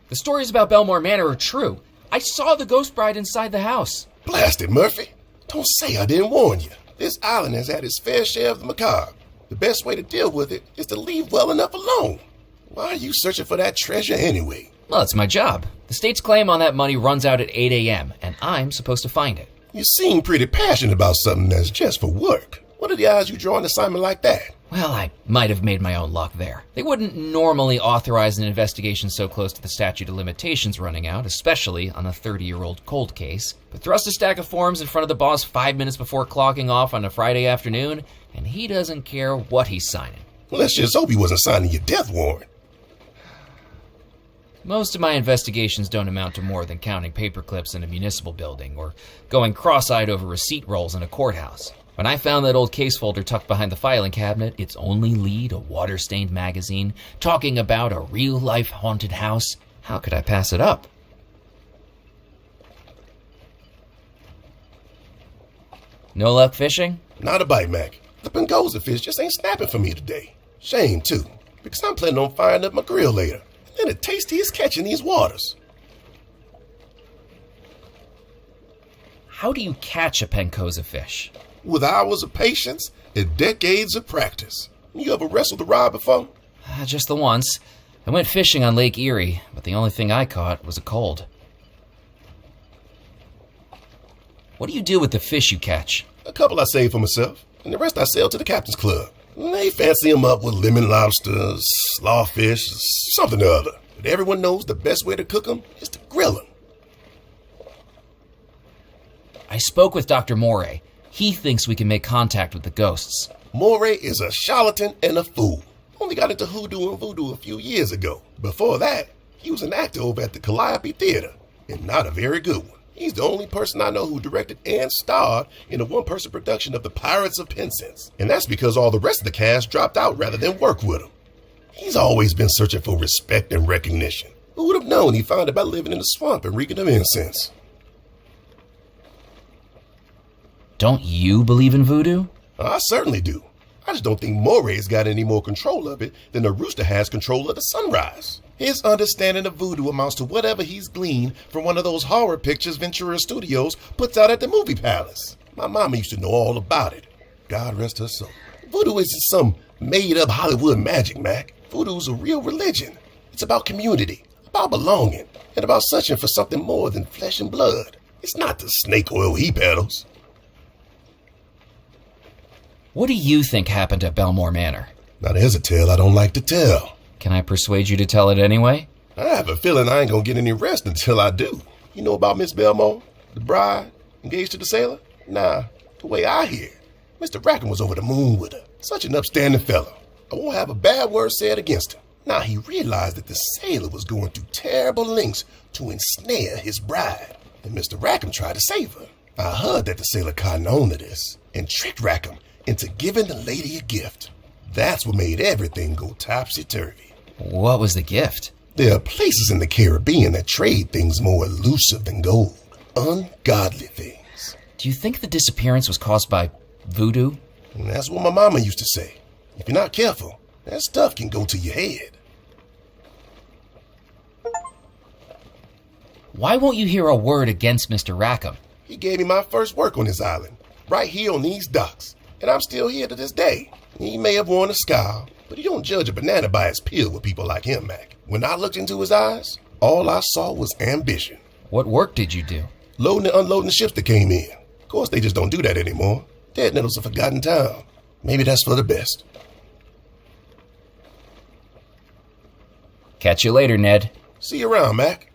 The stories about Belmore Manor are true. I saw the ghost bride inside the house.
Blasted, Murphy. Don't say I didn't warn you. This island has had its fair share of the macabre. The best way to deal with it is to leave well enough alone. Why are you searching for that treasure anyway?
Well, it's my job. The state's claim on that money runs out at 8 a.m., and I'm supposed to find it.
You seem pretty passionate about something that's just for work. What are the odds you draw an assignment like that?
Well, I might have made my own luck there. They wouldn't normally authorize an investigation so close to the statute of limitations running out, especially on a 30-year-old cold case. But thrust a stack of forms in front of the boss 5 minutes before clocking off on a Friday afternoon, and he doesn't care what he's signing.
Let's just hope he wasn't signing your death warrant.
Most of my investigations don't amount to more than counting paper clips in a municipal building or going cross-eyed over receipt rolls in a courthouse. When I found that old case folder tucked behind the filing cabinet, its only lead, a water-stained magazine, talking about a real-life haunted house, how could I pass it up? No luck fishing?
Not a bite, Mac. The Pengoza fish just ain't snapping for me today. Shame, too, because I'm planning on firing up my grill later. And the tastiest catch in these waters.
How do you catch a Pencoza fish?
With hours of patience and decades of practice. You ever wrestled a rod before?
Just the once. I went fishing on Lake Erie, but the only thing I caught was a cold. What do you do with the fish you catch?
A couple I save for myself, and the rest I sell to the captain's club. They fancy them up with lemon lobsters, slawfish, something or other. But everyone knows the best way to cook them is to grill them.
I spoke with Dr. Moray. He thinks we can make contact with the ghosts.
Moray is a charlatan and a fool. Only got into hoodoo and voodoo a few years ago. Before that, he was an actor over at the Calliope Theater, and not a very good one. He's the only person I know who directed and starred in a one-person production of The Pirates of Penzance. And that's because all the rest of the cast dropped out rather than work with him. He's always been searching for respect and recognition. Who would have known he'd find it by living in the swamp and reeking of incense?
Don't you believe in voodoo?
I certainly do. I just don't think Moray's got any more control of it than the rooster has control of the sunrise. His understanding of voodoo amounts to whatever he's gleaned from one of those horror pictures Ventura Studios puts out at the movie palace. My mama used to know all about it. God rest her soul. Voodoo isn't some made-up Hollywood magic, Mac. Voodoo's a real religion. It's about community, about belonging, and about searching for something more than flesh and blood. It's not the snake oil he peddles.
What do you think happened at Belmore Manor?
Now there's a tale I don't like to tell.
Can I persuade you to tell it anyway?
I have a feeling I ain't gonna get any rest until I do. You know about Miss Belmore, the bride, engaged to the sailor? Nah, the way I hear, Mr. Rackham was over the moon with her. Such an upstanding fellow. I won't have a bad word said against him. Now he realized that the sailor was going through terrible lengths to ensnare his bride, and Mr. Rackham tried to save her. I heard that the sailor caught on to this and tricked Rackham into giving the lady a gift. That's what made everything go topsy-turvy.
What was the gift?
There are places in the Caribbean that trade things more elusive than gold. Ungodly things.
Do you think the disappearance was caused by voodoo?
And that's what my mama used to say. If you're not careful, that stuff can go to your head.
Why won't you hear a word against Mr. Rackham?
He gave me my first work on this island, right here on these docks. And I'm still here to this day. He may have worn a scowl, but you don't judge a banana by its peel with people like him, Mac. When I looked into his eyes, all I saw was ambition.
What work did you do?
Loading and unloading the ships that came in. Of course, they just don't do that anymore. Dead Nettle's a forgotten town. Maybe that's for the best.
Catch you later, Ned.
See you around, Mac.